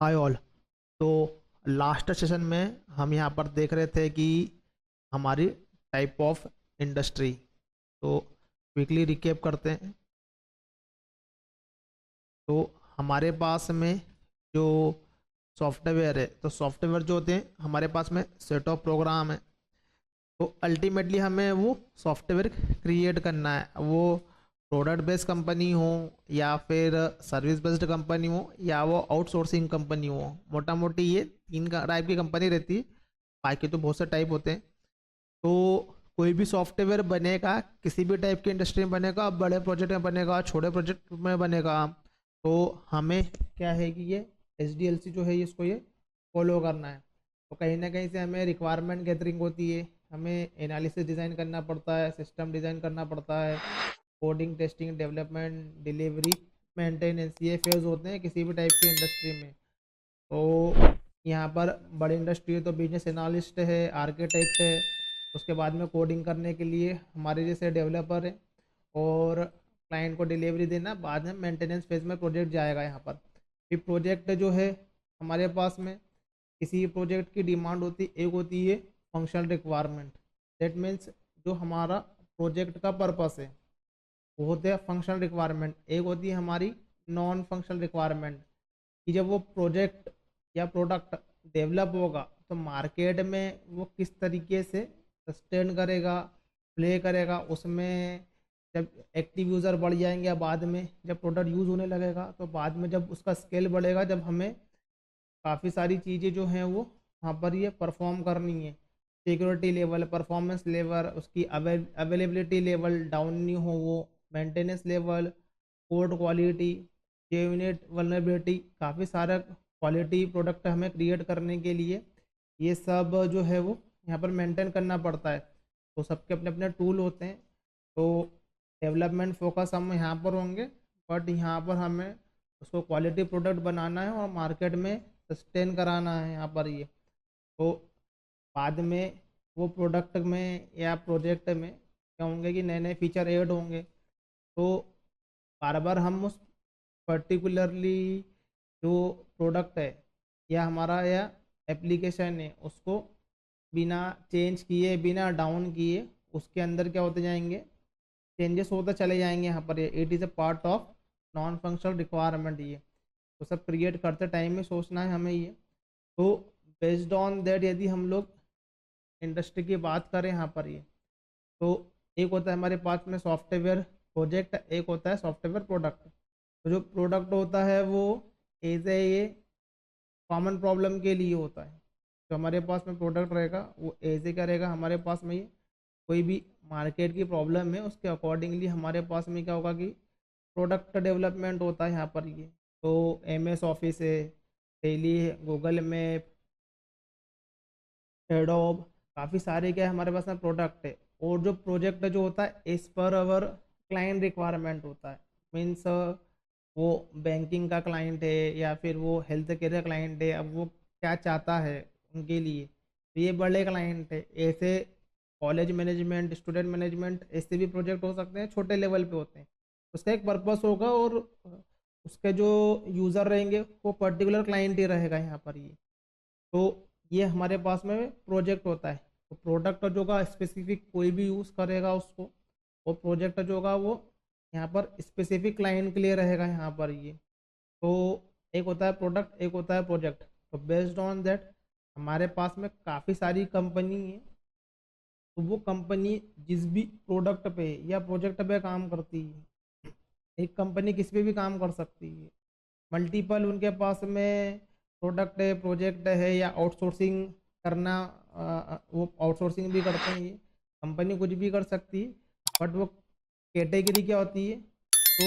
Hi all. तो last session में हम यहाँ पर देख रहे थे कि हमारी टाइप ऑफ इंडस्ट्री। तो क्विकली रिकेप करते हैं। तो हमारे पास में जो सॉफ्टवेयर है, तो सॉफ्टवेयर जो होते हैं हमारे पास में सेट ऑफ प्रोग्राम है। तो अल्टीमेटली हमें वो सॉफ्टवेयर क्रिएट करना है, वो प्रोडक्ट बेस्ड कंपनी हो या फिर सर्विस बेस्ड कंपनी हो या वो आउटसोर्सिंग कंपनी हो। मोटा मोटी ये तीन टाइप की कंपनी रहती है, बाकी तो बहुत से टाइप होते हैं। तो कोई भी सॉफ्टवेयर बनेगा, किसी भी टाइप की इंडस्ट्री में बनेगा, बड़े प्रोजेक्ट में बनेगा, छोटे प्रोजेक्ट में बनेगा। तो हमें क्या है कि ये SDLC जो है इसको ये फॉलो करना है। तो कहीं ना कहीं से हमें रिक्वायरमेंट गैदरिंग होती है, हमें एनालिसिस डिज़ाइन करना पड़ता है, सिस्टम डिज़ाइन करना पड़ता है, coding, testing, development, delivery, maintenance, ये फेज होते हैं किसी भी टाइप की इंडस्ट्री में। तो यहाँ पर बड़ी इंडस्ट्री है तो बिजनेस एनालिस्ट है, आर्किटेक्ट है, उसके बाद में कोडिंग करने के लिए हमारे जैसे डेवलपर है, और क्लाइंट को डिलीवरी देना, बाद में मेंटेनेंस फेज में प्रोजेक्ट जाएगा यहाँ पर। फिर प्रोजेक्ट जो है हमारे पास में किसी प्रोजेक्ट की डिमांड होती, एक होती है फंक्शनल रिक्वायरमेंट। दैट मीन्स जो हमारा प्रोजेक्ट का पर्पस है वो होते हैं फंक्शनल रिक्वायरमेंट। एक होती है हमारी नॉन फंक्शनल रिक्वायरमेंट, कि जब वो प्रोजेक्ट या प्रोडक्ट डेवलप होगा तो मार्केट में वो किस तरीके से सस्टेन करेगा, प्ले करेगा उसमें। जब एक्टिव यूज़र बढ़ जाएंगे या बाद में जब प्रोडक्ट यूज़ होने लगेगा, तो बाद में जब उसका स्केल बढ़ेगा, जब हमें काफ़ी सारी चीज़ें जो हैं वो वहाँ पर ये परफॉर्म करनी है। सिक्योरिटी लेवल, परफॉर्मेंस लेवल, उसकी अवेलेबिलिटी लेवल डाउन नहीं हो, वो maintenance level, code quality, unit vulnerability, काफ़ी सारा क्वालिटी प्रोडक्ट हमें क्रिएट करने के लिए ये सब जो है वो यहाँ पर मेंटेन करना पड़ता है। तो सबके अपने अपने टूल होते हैं। तो डेवलपमेंट फोकस हम यहाँ पर होंगे, बट यहाँ पर हमें उसको क्वालिटी प्रोडक्ट बनाना है और मार्केट में सस्टेन कराना है यहाँ पर ये। तो बाद में वो प्रोडक्ट में या प्रोजेक्ट में क्या होंगे कि नए नए फीचर ऐड होंगे। तो बार बार हम उस पर्टिकुलरली जो प्रोडक्ट है या हमारा या एप्लीकेशन है उसको बिना चेंज किए, बिना डाउन किए, उसके अंदर क्या होते जाएंगे, चेंजेस होते चले जाएंगे यहाँ पर। ये it is a part of non functional requirement ये। तो सब क्रिएट करते टाइम में सोचना है हमें ये। तो बेस्ड ऑन दैट यदि हम लोग इंडस्ट्री की बात करें यहाँ पर ये, तो एक होता है हमारे पास में सॉफ्टवेयर प्रोजेक्ट, एक होता है सॉफ्टवेयर प्रोडक्ट। तो जो प्रोडक्ट होता है वो एज ए ये कॉमन प्रॉब्लम के लिए होता है। जो हमारे पास में प्रोडक्ट रहेगा वो एज ए क्या रहेगा, हमारे पास में ये कोई भी मार्केट की प्रॉब्लम है उसके अकॉर्डिंगली हमारे पास में क्या होगा कि प्रोडक्ट डेवलपमेंट होता है यहाँ पर ये। तो MS ऑफिस है, डेली है, गूगल मैप, एडोब, काफ़ी सारे क्या है हमारे पास में प्रोडक्ट है। और जो प्रोजेक्ट जो होता है as per our client requirement होता है। मीन्स वो बैंकिंग का क्लाइंट है या फिर वो हेल्थ केयर का क्लाइंट है, अब वो क्या चाहता है उनके लिए। तो ये बड़े क्लाइंट है, ऐसे कॉलेज मैनेजमेंट, स्टूडेंट मैनेजमेंट, ऐसे भी प्रोजेक्ट हो सकते हैं, छोटे लेवल पे होते हैं। उसका एक पर्पस होगा और उसके जो यूज़र रहेंगे वो पर्टिकुलर क्लाइंट ही रहेगा यहाँ पर ये। तो ये हमारे पास में प्रोजेक्ट होता है। तो प्रोडक्ट जो होगा स्पेसिफिक कोई भी यूज़ करेगा उसको, और प्रोजेक्ट जो होगा वो यहाँ पर स्पेसिफिक क्लाइंट के लिए रहेगा यहाँ पर ये। तो एक होता है प्रोडक्ट, एक होता है प्रोजेक्ट। तो बेस्ड ऑन दैट हमारे पास में काफ़ी सारी कंपनी है। तो वो कंपनी जिस भी प्रोडक्ट पे या प्रोजेक्ट पे काम करती है, एक कंपनी किस पे भी काम कर सकती है। मल्टीपल उनके पास में प्रोडक्ट है, प्रोजेक्ट है, या आउटसोर्सिंग करना, वो आउटसोर्सिंग भी करते हैं ये। कंपनी कुछ भी कर सकती है, बट वो कैटेगरी क्या होती है। तो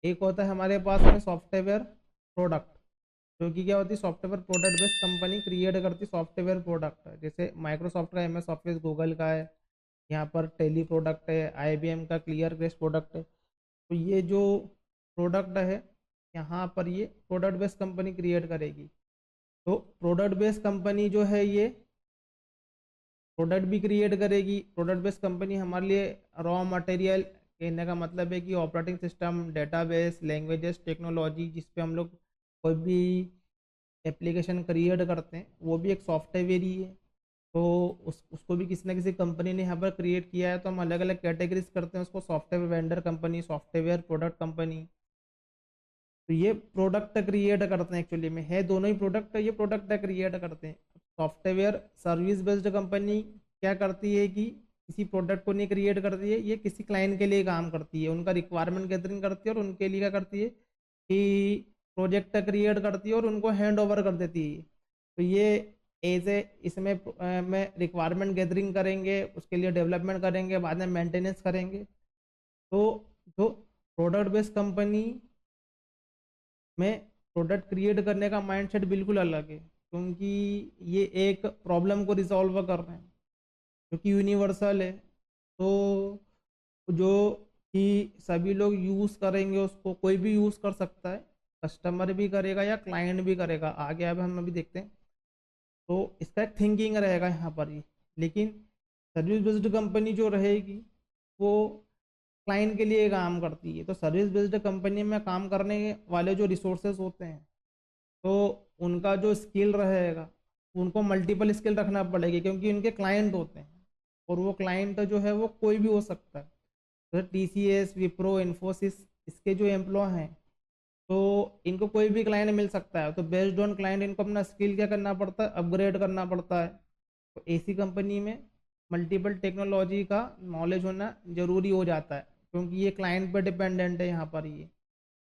एक होता है हमारे पास में सॉफ्टवेयर प्रोडक्ट, जो कि क्या होती है software product based company create करती सॉफ्टवेयर प्रोडक्ट है। जैसे माइक्रोसॉफ्ट का MS ऑफिस, गूगल का है, यहाँ पर टेली प्रोडक्ट है, IBM का क्लियर बेस्ड प्रोडक्ट है। तो ये जो प्रोडक्ट है यहाँ पर ये प्रोडक्ट बेस्ड कंपनी क्रिएट करेगी। तो प्रोडक्ट बेस्ड कंपनी जो है ये प्रोडक्ट भी क्रिएट करेगी। प्रोडक्ट बेस्ड कंपनी हमारे लिए रॉ मटेरियल, कहने का मतलब है कि operating system, database, languages, technology, जिस पे हम लोग कोई भी एप्लीकेशन क्रिएट करते हैं, वो भी एक सॉफ्टवेयर ही है। तो उसको भी किसी ना किसी कंपनी ने यहाँ पर क्रिएट किया है। तो हम अलग अलग कैटेगरीज करते हैं उसको, software vendor company, software product company. तो ये प्रोडक्ट क्रिएट करते हैं, एक्चुअली में है दोनों ही प्रोडक्ट, ये प्रोडक्ट क्रिएट करते हैं। सॉफ्टवेयर सर्विस बेस्ड कंपनी क्या करती है कि किसी प्रोडक्ट को नहीं क्रिएट करती है, ये किसी क्लाइंट के लिए काम करती है, उनका रिक्वायरमेंट गैदरिंग करती है और उनके लिए क्या करती है कि प्रोजेक्ट क्रिएट करती है और उनको हैंड ओवर कर देती है। तो ये एज ए इसमें में रिक्वायरमेंट गैदरिंग करेंगे, उसके लिए डेवलपमेंट करेंगे, बाद में मेंटेनेंस करेंगे। तो जो प्रोडक्ट बेस्ड कंपनी में प्रोडक्ट क्रिएट करने का माइंडसेट बिल्कुल अलग है, क्योंकि ये एक प्रॉब्लम को रिजॉल्व कर रहे हैं जो कि यूनिवर्सल है। तो जो कि सभी लोग यूज़ करेंगे उसको, कोई भी यूज़ कर सकता है, कस्टमर भी करेगा या क्लाइंट भी करेगा, आगे अब हम अभी देखते हैं। तो इसका एक थिंकिंग रहेगा यहाँ पर ही। लेकिन सर्विस बेस्ड कंपनी जो रहेगी वो क्लाइंट के लिए काम करती है। तो सर्विस बेस्ड कंपनी में काम करने वाले जो रिसोर्सेज होते हैं, तो उनका जो स्किल रहेगा, उनको मल्टीपल स्किल रखना पड़ेगी, क्योंकि उनके क्लाइंट होते हैं और वो क्लाइंट जो है वो कोई भी हो सकता है। तो TCS, विप्रो, इन्फोसिस, इसके जो एम्प्लॉय हैं, तो इनको कोई भी क्लाइंट मिल सकता है। तो बेस्ड ऑन क्लाइंट इनको अपना स्किल क्या करना पड़ता है, अपग्रेड करना पड़ता है। तो ऐसी कंपनी में मल्टीपल टेक्नोलॉजी का नॉलेज होना जरूरी हो जाता है, क्योंकि ये क्लाइंट पर डिपेंडेंट है यहाँ पर ये।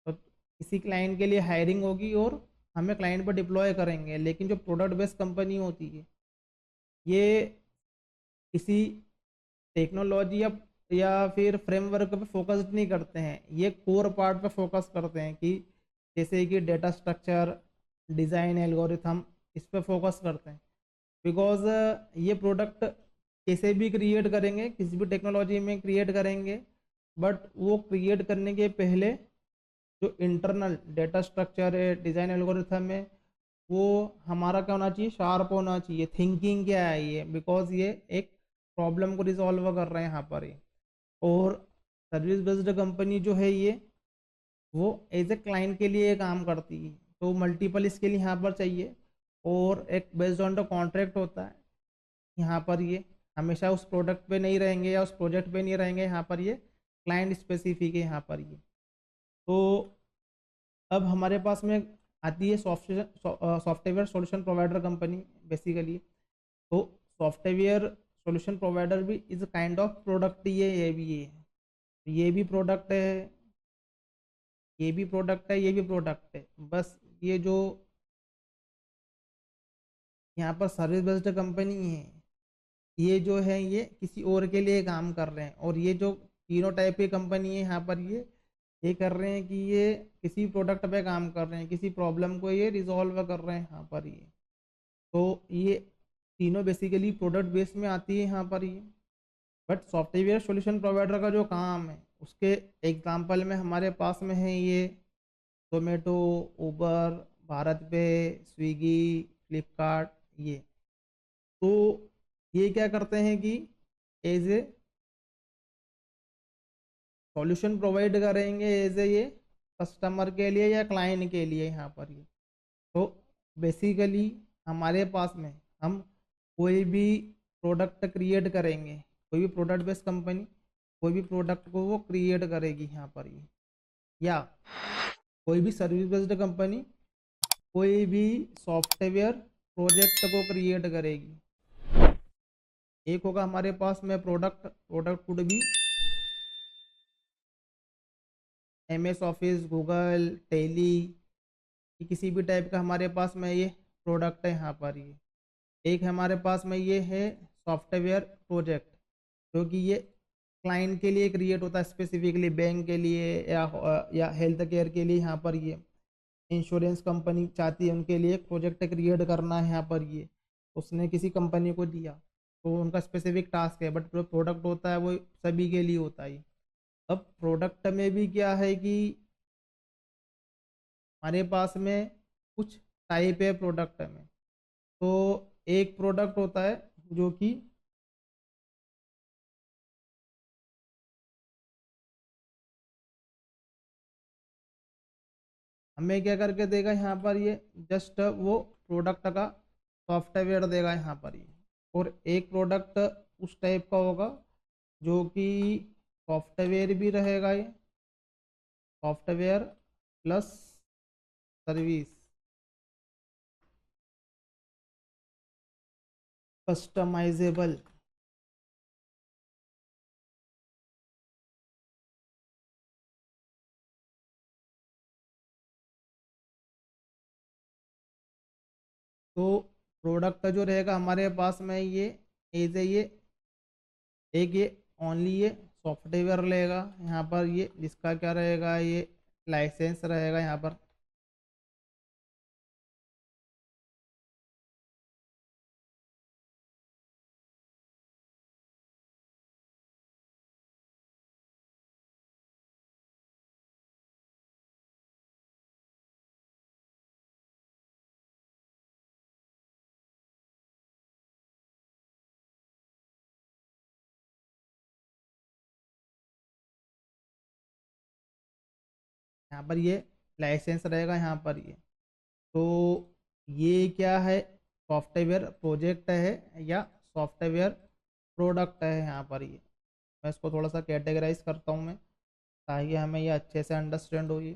तो किसी क्लाइंट के लिए हायरिंग होगी और हमें क्लाइंट पर डिप्लॉय करेंगे। लेकिन जो प्रोडक्ट बेस्ड कंपनी होती है, ये किसी टेक्नोलॉजी या फिर फ्रेमवर्क पे फोकस नहीं करते हैं, ये कोर पार्ट पे फोकस करते हैं कि जैसे कि डेटा स्ट्रक्चर, डिज़ाइन, एल्गोरिथम, इस पे फोकस करते हैं। बिकॉज ये प्रोडक्ट कैसे भी क्रिएट करेंगे, किसी भी टेक्नोलॉजी में क्रिएट करेंगे, बट वो क्रिएट करने के पहले जो इंटरनल डेटा स्ट्रक्चर है, डिज़ाइन एल्गोरिथम है, वो हमारा क्या होना चाहिए, शार्प होना चाहिए। थिंकिंग क्या है ये, बिकॉज ये एक प्रॉब्लम को रिजॉल्व कर रहे हैं यहाँ पर ये। और सर्विस बेस्ड कंपनी जो है ये, वो एज ए क्लाइंट के लिए काम करती है। तो मल्टीपल स्किल यहाँ पर चाहिए, और एक बेस्ड ऑन द कॉन्ट्रैक्ट होता है यहाँ पर ये। हमेशा उस प्रोडक्ट पे नहीं रहेंगे या उस प्रोजेक्ट पे नहीं रहेंगे, यहाँ पर ये क्लाइंट स्पेसिफिक है यहाँ पर ये। तो अब हमारे पास में आती है software solution provider company basically. तो सॉफ्टवेयर सॉल्यूशन प्रोवाइडर भी इज काइंड ऑफ प्रोडक्ट ही है, ये भी प्रोडक्ट है, ये भी प्रोडक्ट है, ये भी प्रोडक्ट है। बस ये जो यहाँ पर सर्विस बेस्ड कंपनी है, ये जो है ये किसी और के लिए काम कर रहे हैं। और ये जो तीनों टाइप की कंपनी है यहाँ पर ये कर रहे हैं कि ये किसी प्रोडक्ट पे काम कर रहे हैं, किसी प्रॉब्लम को ये रिजॉल्व कर रहे हैं यहाँ पर ये। तो ये तीनों बेसिकली प्रोडक्ट बेस में आती है यहाँ पर ये। बट सॉफ्टवेयर सॉल्यूशन प्रोवाइडर का जो काम है, उसके एग्जांपल में हमारे पास में है ये जोमेटो, उबर, भारत पे, स्विगी, फ्लिपकार्ट, ये। तो ये क्या करते हैं कि एज ए सॉल्यूशन प्रोवाइड करेंगे एज ए ये कस्टमर के लिए या क्लाइंट के लिए यहाँ पर ये। तो बेसिकली हमारे पास में हम कोई भी प्रोडक्ट क्रिएट करेंगे, कोई भी प्रोडक्ट बेस्ड कंपनी कोई भी प्रोडक्ट को वो क्रिएट करेगी यहाँ पर ये, या कोई भी सर्विस बेस्ड कंपनी कोई भी सॉफ्टवेयर प्रोजेक्ट को क्रिएट करेगी। एक होगा हमारे पास में प्रोडक्ट, प्रोडक्ट कुड भी MS ऑफिस, गूगल, टेली, किसी भी टाइप का हमारे पास में ये प्रोडक्ट है यहाँ पर ये। एक हमारे पास में ये है सॉफ्टवेयर प्रोजेक्ट, जो कि ये क्लाइंट के लिए क्रिएट होता है, स्पेसिफिकली बैंक के लिए या हेल्थ केयर के लिए। यहाँ पर ये इंश्योरेंस कंपनी चाहती है उनके लिए एक प्रोजेक्ट क्रिएट करना है यहाँ पर ये, उसने किसी कंपनी को दिया, तो उनका स्पेसिफिक टास्क है। बट जो प्रोडक्ट होता है वो सभी के लिए होता है। अब प्रोडक्ट में भी क्या है कि हमारे पास में कुछ टाइप है प्रोडक्ट में। तो एक प्रोडक्ट होता है जो कि हमें क्या करके देगा यहाँ पर ये, जस्ट वो प्रोडक्ट का सॉफ्टवेयर देगा यहाँ पर ये। और एक प्रोडक्ट उस टाइप का होगा जो कि सॉफ्टवेयर भी रहेगा, ये सॉफ्टवेयर प्लस सर्विस, कस्टमाइजेबल। तो प्रोडक्ट जो रहेगा हमारे पास में ये एज ए ये एक ये ओनली ये सॉफ्टवेयर लेगा यहाँ पर ये, जिसका क्या रहेगा ये लाइसेंस रहेगा यहाँ पर। यहाँ पर ये लाइसेंस रहेगा यहाँ पर ये। तो ये क्या है, सॉफ्टवेयर प्रोजेक्ट है या सॉफ्टवेयर प्रोडक्ट है यहाँ पर ये। मैं इसको थोड़ा सा कैटेगराइज करता हूँ मैं, ताकि हमें ये अच्छे से अंडरस्टैंड हो ये।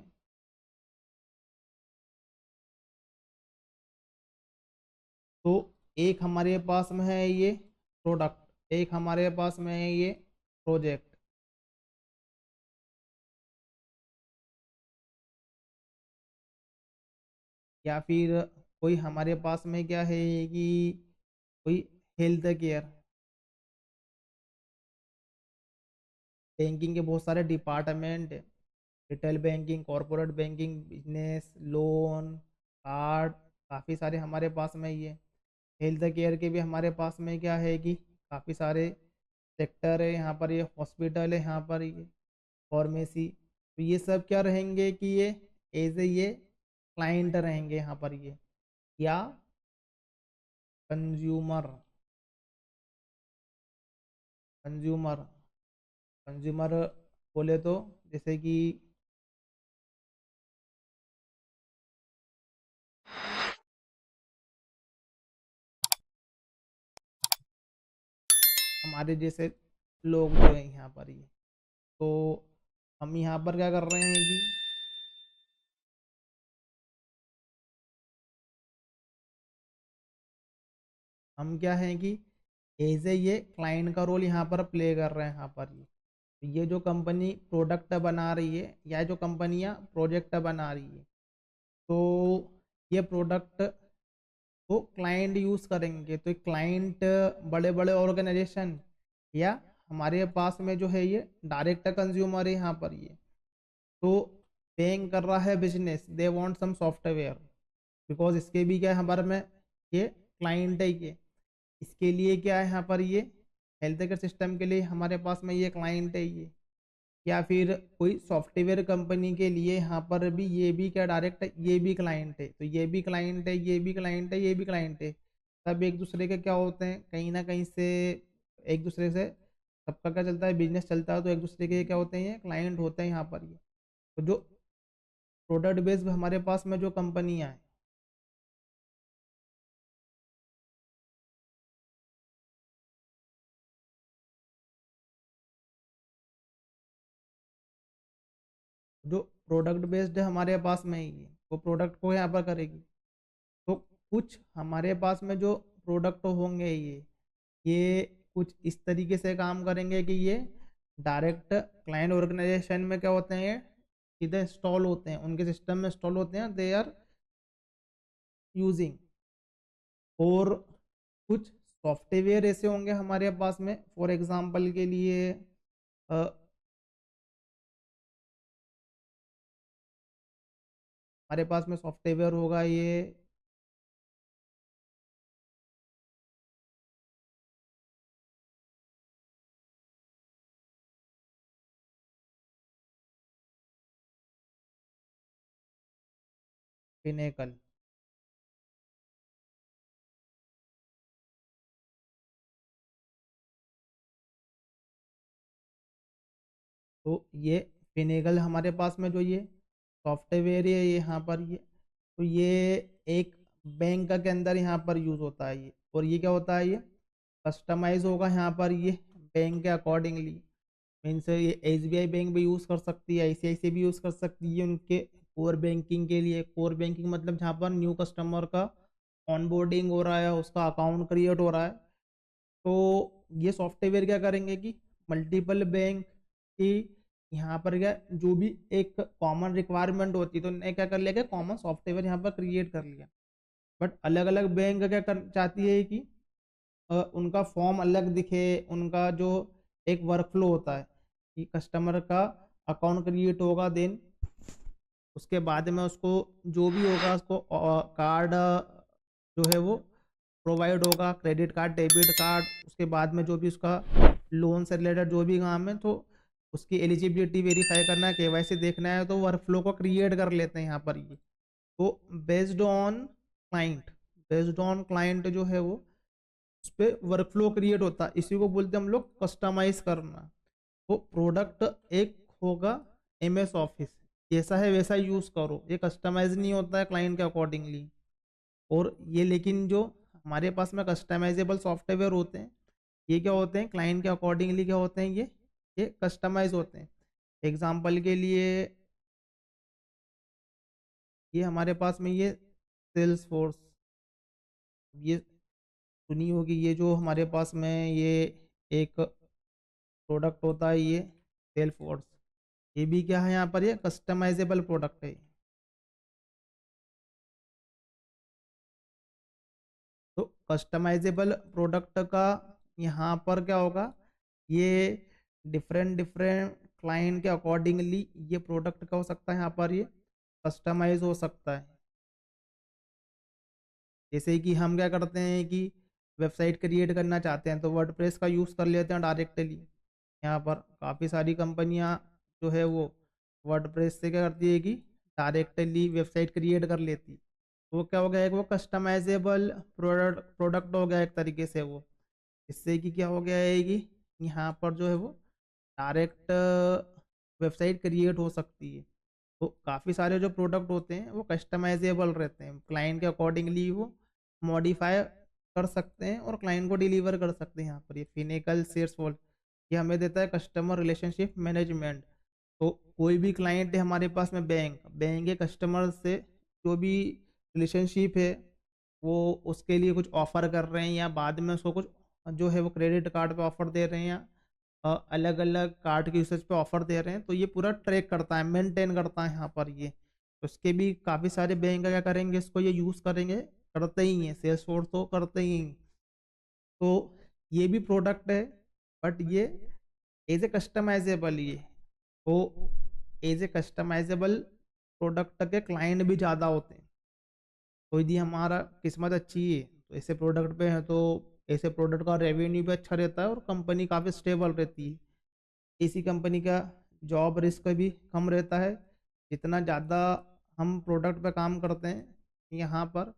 तो एक हमारे पास में है ये प्रोडक्ट, एक हमारे पास में है ये प्रोजेक्ट। या फिर कोई हमारे पास में क्या है कि कोई हेल्थ केयर, बैंकिंग के बहुत सारे डिपार्टमेंट है, retail banking, corporate banking, business loan, card, काफ़ी सारे हमारे पास में ये। हेल्थ केयर के भी हमारे पास में क्या है कि काफ़ी सारे सेक्टर है यहाँ पर, ये हॉस्पिटल है यहाँ पर ये, फार्मेसी। तो ये सब क्या रहेंगे कि ये एज ए ये क्लाइंट रहेंगे यहाँ पर ये, या कंज्यूमर। कंज्यूमर कंज्यूमर बोले तो जैसे कि हमारे जैसे लोग जो हैं यहाँ पर ये। तो हम यहाँ पर क्या कर रहे हैं कि हम क्या हैं कि एज ए ये क्लाइंट का रोल यहाँ पर प्ले कर रहे हैं यहाँ पर ये। तो ये जो कंपनी प्रोडक्ट बना रही है या जो कंपनियाँ प्रोजेक्ट बना रही है, तो ये प्रोडक्ट को क्लाइंट यूज़ करेंगे। तो क्लाइंट बड़े बड़े ऑर्गेनाइजेशन, या हमारे पास में जो है ये डायरेक्ट कंज्यूमर है यहाँ पर ये। तो पेइंग कर रहा है business, they want some software, because इसके भी क्या है हमारे में ये क्लाइंट है ये। इसके लिए क्या है यहाँ पर ये हेल्थ केयर सिस्टम के लिए हमारे पास में ये क्लाइंट है ये। या फिर कोई सॉफ्टवेयर कंपनी के लिए यहाँ पर भी ये भी क्या डायरेक्ट ये भी क्लाइंट है। तो ये भी क्लाइंट है, ये भी क्लाइंट है, ये भी क्लाइंट है। सब एक दूसरे के क्या होते हैं कहीं ना कहीं से, एक दूसरे से सबका क्या चलता है, बिजनेस चलता है। तो एक दूसरे के क्या होते हैं, ये क्लाइंट होते हैं यहाँ पर ये। तो जो प्रोडक्ट बेस्ड हमारे पास में जो कंपनियाँ हैं, जो प्रोडक्ट बेस्ड हमारे पास में ही है, वो प्रोडक्ट को यहाँ पर करेगी। तो कुछ हमारे पास में जो प्रोडक्ट होंगे ये कुछ इस तरीके से काम करेंगे कि ये डायरेक्ट क्लाइंट ऑर्गेनाइजेशन में क्या होते हैं, सीधे इंस्टॉल होते हैं, उनके सिस्टम में इंस्टॉल होते हैं, दे आर यूजिंग। और कुछ सॉफ्टवेयर ऐसे होंगे हमारे पास में, फॉर एग्जांपल के लिए हमारे पास में सॉफ्टवेयर होगा ये पिनेकल। तो ये पिनेकल हमारे पास में जो ये सॉफ्टवेयर है यहाँ पर ये, तो ये एक बैंक के अंदर यहाँ पर यूज़ होता है ये। और ये क्या होता है, ये कस्टमाइज होगा यहाँ पर ये बैंक के अकॉर्डिंगली। मीन्स ये SBI बैंक भी यूज़ कर सकती है, ICICI भी यूज़ कर सकती है उनके कोर बैंकिंग के लिए। कोर बैंकिंग मतलब जहाँ पर न्यू कस्टमर का ऑनबोर्डिंग हो रहा है, उसका अकाउंट क्रिएट हो रहा है। तो ये सॉफ्टवेयर क्या करेंगे कि मल्टीपल बैंक की यहाँ पर क्या जो भी एक कॉमन रिक्वायरमेंट होती है तो उन्हें क्या कर लिया, कॉमन सॉफ्टवेयर यहाँ पर क्रिएट कर लिया। बट अलग अलग बैंक क्या कर चाहती है कि उनका फॉर्म अलग दिखे, उनका जो एक वर्कफ्लो होता है कि कस्टमर का अकाउंट क्रिएट होगा, देन उसके बाद में उसको जो भी होगा उसको कार्ड जो है वो प्रोवाइड होगा, क्रेडिट कार्ड, डेबिट कार्ड। उसके बाद में जो भी उसका लोन से रिलेटेड जो भी काम है तो उसकी एलिजिबिलिटी वेरीफाई करना है, KYC देखना है, तो वर्कफ्लो को क्रिएट कर लेते हैं यहाँ पर ये। तो बेस्ड ऑन क्लाइंट जो है वो उस पर वर्कफ्लो क्रिएट होता है, इसी को बोलते हैं हम लोग कस्टमाइज करना। तो प्रोडक्ट एक होगा MS ऑफिस, जैसा है वैसा यूज़ करो, ये कस्टमाइज नहीं होता है क्लाइंट के अकॉर्डिंगली। और ये लेकिन जो हमारे पास में कस्टमाइजेबल सॉफ्टवेयर होते हैं ये क्या होते हैं, क्लाइंट के अकॉर्डिंगली क्या होते हैं, ये कस्टमाइज होते हैं। एग्जाम्पल के लिए ये हमारे पास में ये सेल्स फोर्स, ये सुनी होगी, ये जो हमारे पास में ये एक प्रोडक्ट होता है ये सेल्स फोर्स, ये भी क्या है यहाँ पर, ये कस्टमाइजेबल प्रोडक्ट है। तो कस्टमाइजेबल प्रोडक्ट का यहाँ पर क्या होगा, ये डिफरेंट डिफरेंट क्लाइंट के अकॉर्डिंगली ये प्रोडक्ट का हो सकता है, यहाँ पर ये कस्टमाइज हो सकता है। जैसे कि हम क्या करते हैं कि वेबसाइट क्रिएट करना चाहते हैं तो वर्डप्रेस का यूज़ कर लेते हैं डायरेक्टली। यहाँ पर काफ़ी सारी कंपनियाँ जो है वो वर्डप्रेस से क्या करती है कि डायरेक्टली वेबसाइट क्रिएट कर लेती। वो क्या हो गया, एक वो कस्टमाइजेबल प्रोडक्ट हो गया एक तरीके से वो। इससे कि क्या हो गया है कि यहाँ पर जो है वो डायरेक्ट वेबसाइट क्रिएट हो सकती है। तो काफ़ी सारे जो प्रोडक्ट होते हैं वो कस्टमाइजेबल रहते हैं, क्लाइंट के अकॉर्डिंगली वो मॉडिफाई कर सकते हैं और क्लाइंट को डिलीवर कर सकते हैं। यहाँ पर ये फिनिकल सेल्स वॉल ये हमें देता है कस्टमर रिलेशनशिप मैनेजमेंट। तो कोई भी क्लाइंट है हमारे पास में, बैंक के कस्टमर से जो भी रिलेशनशिप है वो उसके लिए कुछ ऑफर कर रहे हैं या बाद में उसको कुछ जो है वो क्रेडिट कार्ड पे ऑफर दे रहे हैं या अलग अलग कार्ड के यूसेज पे ऑफर दे रहे हैं, तो ये पूरा ट्रैक करता है, मेंटेन करता है यहाँ पर ये। उसके भी काफ़ी सारे बैंक क्या करेंगे, इसको ये यूज़ करेंगे, करते ही हैं, सेल्स फोर्स तो करते ही हैं। तो ये भी प्रोडक्ट है बट ये एज ए कस्टमाइजेबल ये। तो एज ए कस्टमाइजेबल प्रोडक्ट के क्लाइंट भी ज़्यादा होते हैं। तो यदि हमारा किस्मत अच्छी है तो ऐसे प्रोडक्ट पे है तो ऐसे प्रोडक्ट का रेवेन्यू भी अच्छा रहता है और कंपनी काफ़ी स्टेबल रहती है। इसी कंपनी का जॉब रिस्क भी कम रहता है। जितना ज़्यादा हम प्रोडक्ट पे काम करते हैं यहाँ पर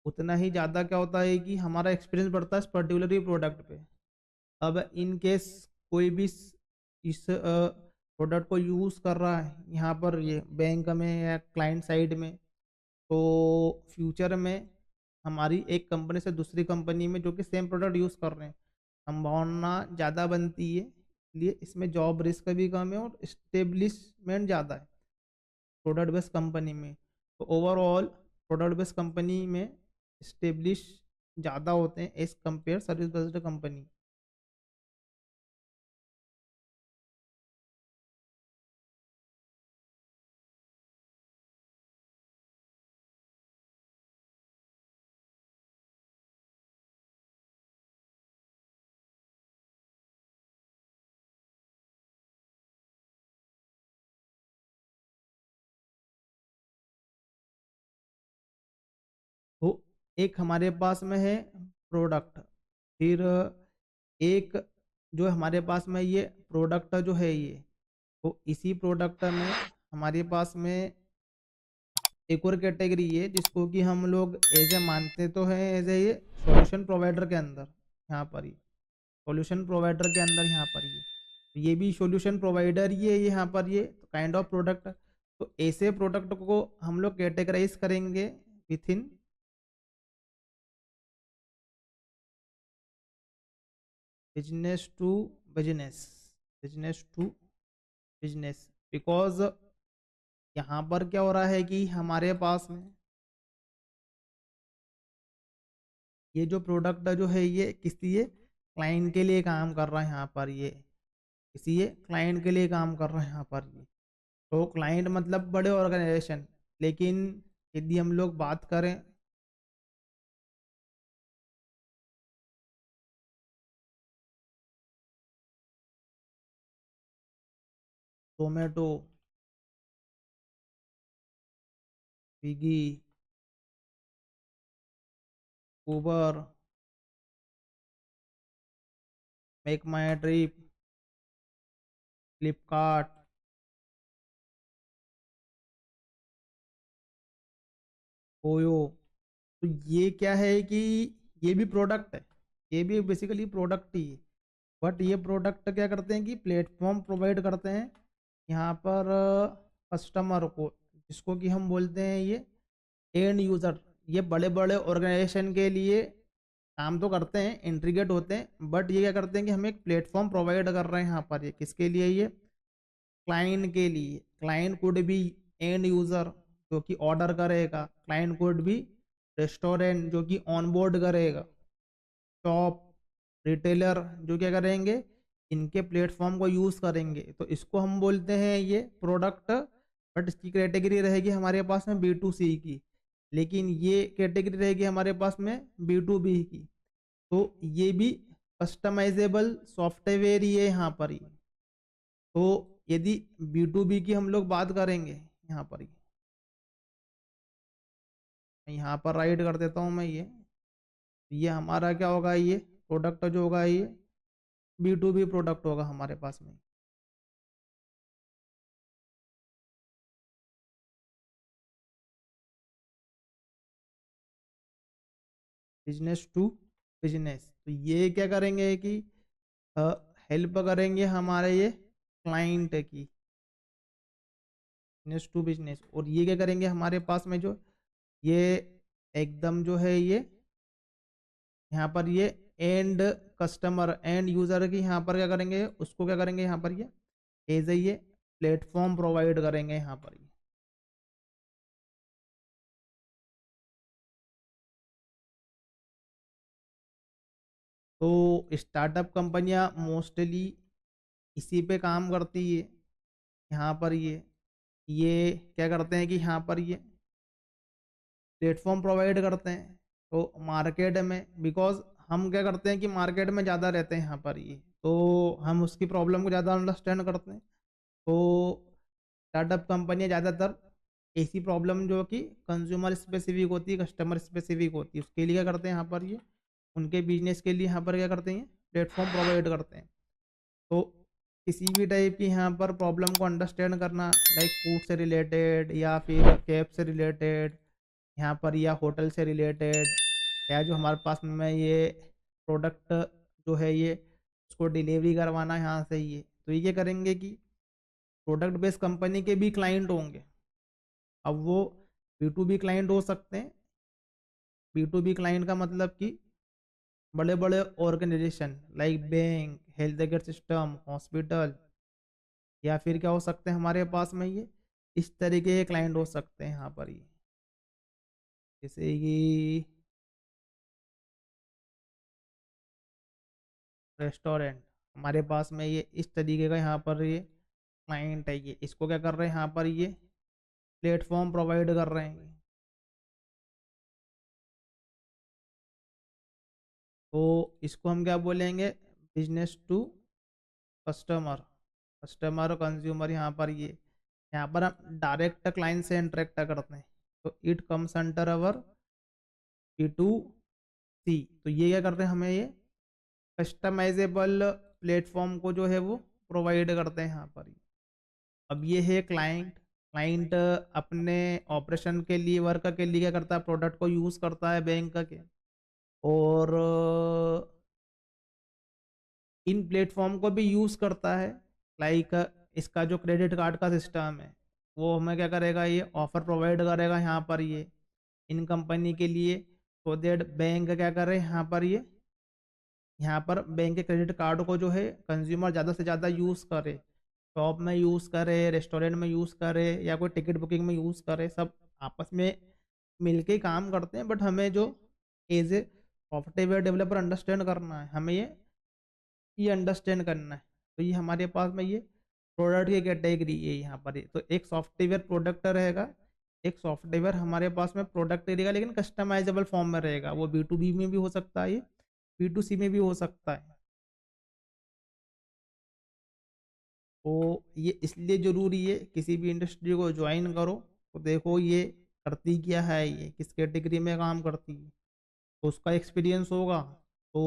उतना ही ज़्यादा क्या होता है कि हमारा एक्सपीरियंस बढ़ता है इस पर्टिकुलर प्रोडक्ट पे। अब इन केस कोई भी इस प्रोडक्ट को यूज़ कर रहा है यहाँ पर ये बैंक में या क्लाइंट साइड में, तो फ्यूचर में हमारी एक कंपनी से दूसरी कंपनी में जो कि सेम प्रोडक्ट यूज़ कर रहे हैं संभावना ज़्यादा बनती है, इसलिए इसमें जॉब रिस्क भी कम है और इस्टेब्लिशमेंट ज़्यादा है प्रोडक्ट बेस्ड कंपनी में। तो ओवरऑल प्रोडक्ट बेस्ड कंपनी में इस्टेब्लिश ज़्यादा होते हैं as compare service based company. तो एक हमारे पास में है प्रोडक्ट, फिर एक जो हमारे पास में ये प्रोडक्ट जो है ये, तो इसी प्रोडक्ट में हमारे पास में एक और कैटेगरी है जिसको कि हम लोग एज ए मानते तो हैं एज ए ये सॉल्यूशन प्रोवाइडर के अंदर, यहाँ पर ही सॉल्यूशन प्रोवाइडर के अंदर यहाँ पर ये भी सॉल्यूशन प्रोवाइडर ही है यहाँ पर ये काइंड ऑफ प्रोडक्ट। तो ऐसे प्रोडक्ट को हम लोग कैटेगराइज करेंगे within business to business, business to business. Because यहाँ पर क्या हो रहा है कि हमारे पास में ये जो प्रोडक्ट जो है ये किसी ये क्लाइंट के लिए काम कर रहा है, यहाँ पर ये किसी ये क्लाइंट के लिए काम कर रहा है यहाँ पर ये। तो क्लाइंट मतलब बड़े ऑर्गेनाइजेशन, लेकिन यदि हम लोग बात करें जोमेटो, स्विगी, उबर, मेक माई ट्रिप, फ्लिपकार्ट, ओयो, तो ये क्या है कि ये भी प्रोडक्ट है, ये भी बेसिकली प्रोडक्ट ही है। बट ये प्रोडक्ट क्या करते हैं कि प्लेटफॉर्म प्रोवाइड करते हैं यहाँ पर कस्टमर को, जिसको कि हम बोलते हैं ये एंड यूज़र। ये बड़े बड़े ऑर्गेनाइजेशन के लिए काम तो करते हैं, इंट्रीगेट होते हैं, बट ये क्या करते हैं कि हमें एक प्लेटफॉर्म प्रोवाइड कर रहे हैं यहाँ पर। ये किसके लिए? ये क्लाइंट के लिए। क्लाइंट कुड भी एंड यूज़र जो कि ऑर्डर करेगा, क्लाइंट कुड भी रेस्टोरेंट जो कि ऑनबोर्ड करेगा, शॉप, रिटेलर जो क्या करेंगे, इनके प्लेटफॉर्म को यूज़ करेंगे। तो इसको हम बोलते हैं ये प्रोडक्ट। बट इसकी कैटेगरी रहेगी हमारे पास में B2C की, लेकिन ये कैटेगरी रहेगी हमारे पास में B2B की। तो ये भी कस्टमाइजेबल सॉफ्टवेयर ही है यहाँ पर ही। तो यदि B2B की हम लोग बात करेंगे यहाँ पर ही, यहाँ पर राइट कर देता हूँ मैं ये हमारा क्या होगा, ये प्रोडक्ट जो होगा ये B2B प्रोडक्ट होगा हमारे पास में। बिजनेस टू बिजनेस, तो ये क्या करेंगे कि हेल्प करेंगे हमारे ये क्लाइंट की, बिजनेस टू बिजनेस। और ये क्या करेंगे हमारे पास में जो ये एकदम जो है ये यहाँ पर ये एंड कस्टमर एंड यूजर की यहाँ पर क्या करेंगे, उसको क्या करेंगे यहाँ पर ये एज ए ये प्लेटफॉर्म प्रोवाइड करेंगे यहाँ पर ये। तो स्टार्टअप कंपनियां मोस्टली इसी पे काम करती है यहाँ पर ये क्या करते हैं कि यहाँ पर ये प्लेटफॉर्म प्रोवाइड करते हैं। तो मार्केट में, बिकॉज हम क्या करते हैं कि मार्केट में ज़्यादा रहते हैं यहाँ पर ये, तो हम उसकी प्रॉब्लम को ज़्यादा अंडरस्टैंड करते हैं। तो स्टार्टअप कंपनियाँ ज़्यादातर ऐसी प्रॉब्लम जो कि कंज्यूमर स्पेसिफिक होती है, कस्टमर स्पेसिफिक होती है, उसके लिए क्या करते हैं यहाँ पर ये उनके बिजनेस के लिए यहाँ पर क्या करते हैं, प्लेटफॉर्म प्रोवाइड करते हैं। तो किसी भी टाइप की यहाँ पर प्रॉब्लम को अंडरस्टैंड करना, लाइक फूड से रिलेटेड या फिर कैब से रिलेटेड यहाँ पर, या होटल से रिलेटेड, या जो हमारे पास में ये प्रोडक्ट जो है ये उसको डिलीवरी करवाना यहाँ से, ये तो ये क्या करेंगे कि प्रोडक्ट बेस्ड कंपनी के भी क्लाइंट होंगे। अब वो B2B क्लाइंट हो सकते हैं। B2B क्लाइंट का मतलब कि बड़े बड़े organisation like bank, health care system, hospital, या फिर क्या हो सकते हैं हमारे पास में ये इस तरीके के क्लाइंट हो सकते हैं यहाँ पर ये, जैसे कि रेस्टोरेंट। हमारे पास में ये इस तरीके का यहाँ पर ये क्लाइंट है, ये इसको क्या कर रहे हैं यहाँ पर ये प्लेटफॉर्म प्रोवाइड कर रहे हैं। तो इसको हम क्या बोलेंगे, business to customer, customer consumer यहाँ पर ये, यहाँ पर हम डायरेक्ट क्लाइंट से इंटरेक्ट करते हैं। तो it comes under our B2C। तो ये क्या करते हैं, हमें ये कस्टमाइजेबल प्लेटफॉर्म को जो है वो प्रोवाइड करते हैं यहाँ पर। अब ये है क्लाइंट। क्लाइंट अपने ऑपरेशन के लिए, वर्क के लिए क्या करता है, प्रोडक्ट को यूज़ करता है बैंक के, और इन प्लेटफॉर्म को भी यूज़ करता है। लाइक इसका जो क्रेडिट कार्ड का सिस्टम है, वो हमें क्या करेगा, ये ऑफर प्रोवाइड करेगा यहाँ पर ये इन कंपनी के लिए। तो देट बैंक क्या करे यहाँ पर बैंक के क्रेडिट कार्ड को जो है कंज्यूमर ज़्यादा से ज़्यादा यूज़ करे, शॉप में यूज़ करे, रेस्टोरेंट में यूज़ करे, या कोई टिकट बुकिंग में यूज़ करे, सब आपस में मिलके ही काम करते हैं। बट हमें जो as a software developer understand करना है, हमें ये अंडरस्टैंड करना है। तो ये हमारे पास में ये प्रोडक्ट की कैटेगरी है यहाँ पर। तो एक सॉफ्टवेयर प्रोडक्ट रहेगा, एक सॉफ्टवेयर हमारे पास में प्रोडक्ट रहेगा, लेकिन कस्टमाइजेबल फॉर्म में रहेगा। वो B2B में भी हो सकता है, ये B2C में भी हो सकता है। तो ये इसलिए ज़रूरी है, किसी भी इंडस्ट्री को ज्वाइन करो तो देखो ये करती क्या है, ये किस कैटेगरी में काम करती है, तो उसका एक्सपीरियंस होगा। तो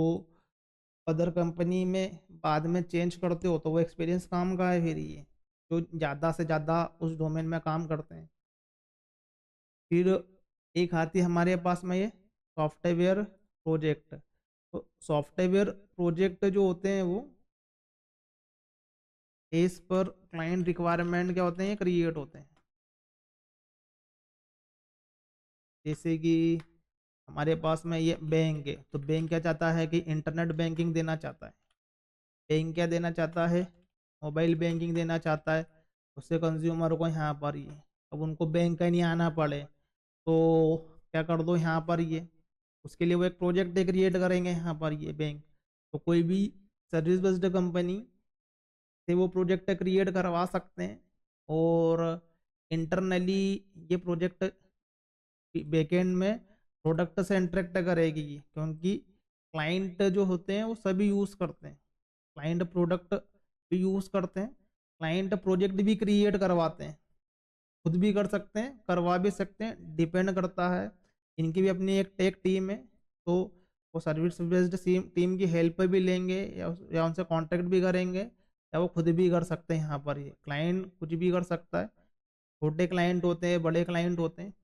अदर कंपनी में बाद में चेंज करते हो तो वो एक्सपीरियंस काम का है फिर ये, जो ज़्यादा से ज़्यादा उस डोमेन में काम करते हैं। फिर एक आती है हमारे पास में ये सॉफ्टवेयर प्रोजेक्ट। तो सॉफ्टवेयर प्रोजेक्ट जो होते हैं वो एज पर क्लाइंट रिक्वायरमेंट क्या होते हैं, क्रिएट होते हैं। जैसे कि हमारे पास में ये बैंक है, तो बैंक क्या चाहता है कि इंटरनेट बैंकिंग देना चाहता है। बैंक क्या देना चाहता है, मोबाइल बैंकिंग देना चाहता है। उससे कंज्यूमर को यहाँ पर ये, अब उनको बैंक का नहीं आना पड़े तो क्या कर दो यहाँ पर ये, उसके लिए वो एक प्रोजेक्ट क्रिएट करेंगे यहाँ पर ये बैंक। तो कोई भी सर्विस बेस्ड कंपनी से वो प्रोजेक्ट क्रिएट करवा सकते हैं। और इंटरनली ये प्रोजेक्ट बैकएंड में प्रोडक्ट से इंटरेक्ट करेगी ये, क्योंकि क्लाइंट जो होते हैं वो सभी यूज़ करते हैं, क्लाइंट प्रोडक्ट भी यूज़ करते हैं, क्लाइंट प्रोजेक्ट भी क्रिएट करवाते हैं, खुद भी कर सकते हैं, करवा भी सकते हैं, डिपेंड करता है। इनकी भी अपनी एक टेक टीम है, तो वो सर्विस बेस्ड टीम की हेल्प भी लेंगे, या उनसे कांटेक्ट भी करेंगे, या वो खुद भी कर सकते हैं। यहाँ पर ये क्लाइंट कुछ भी कर सकता है, छोटे क्लाइंट होते हैं, बड़े क्लाइंट होते हैं।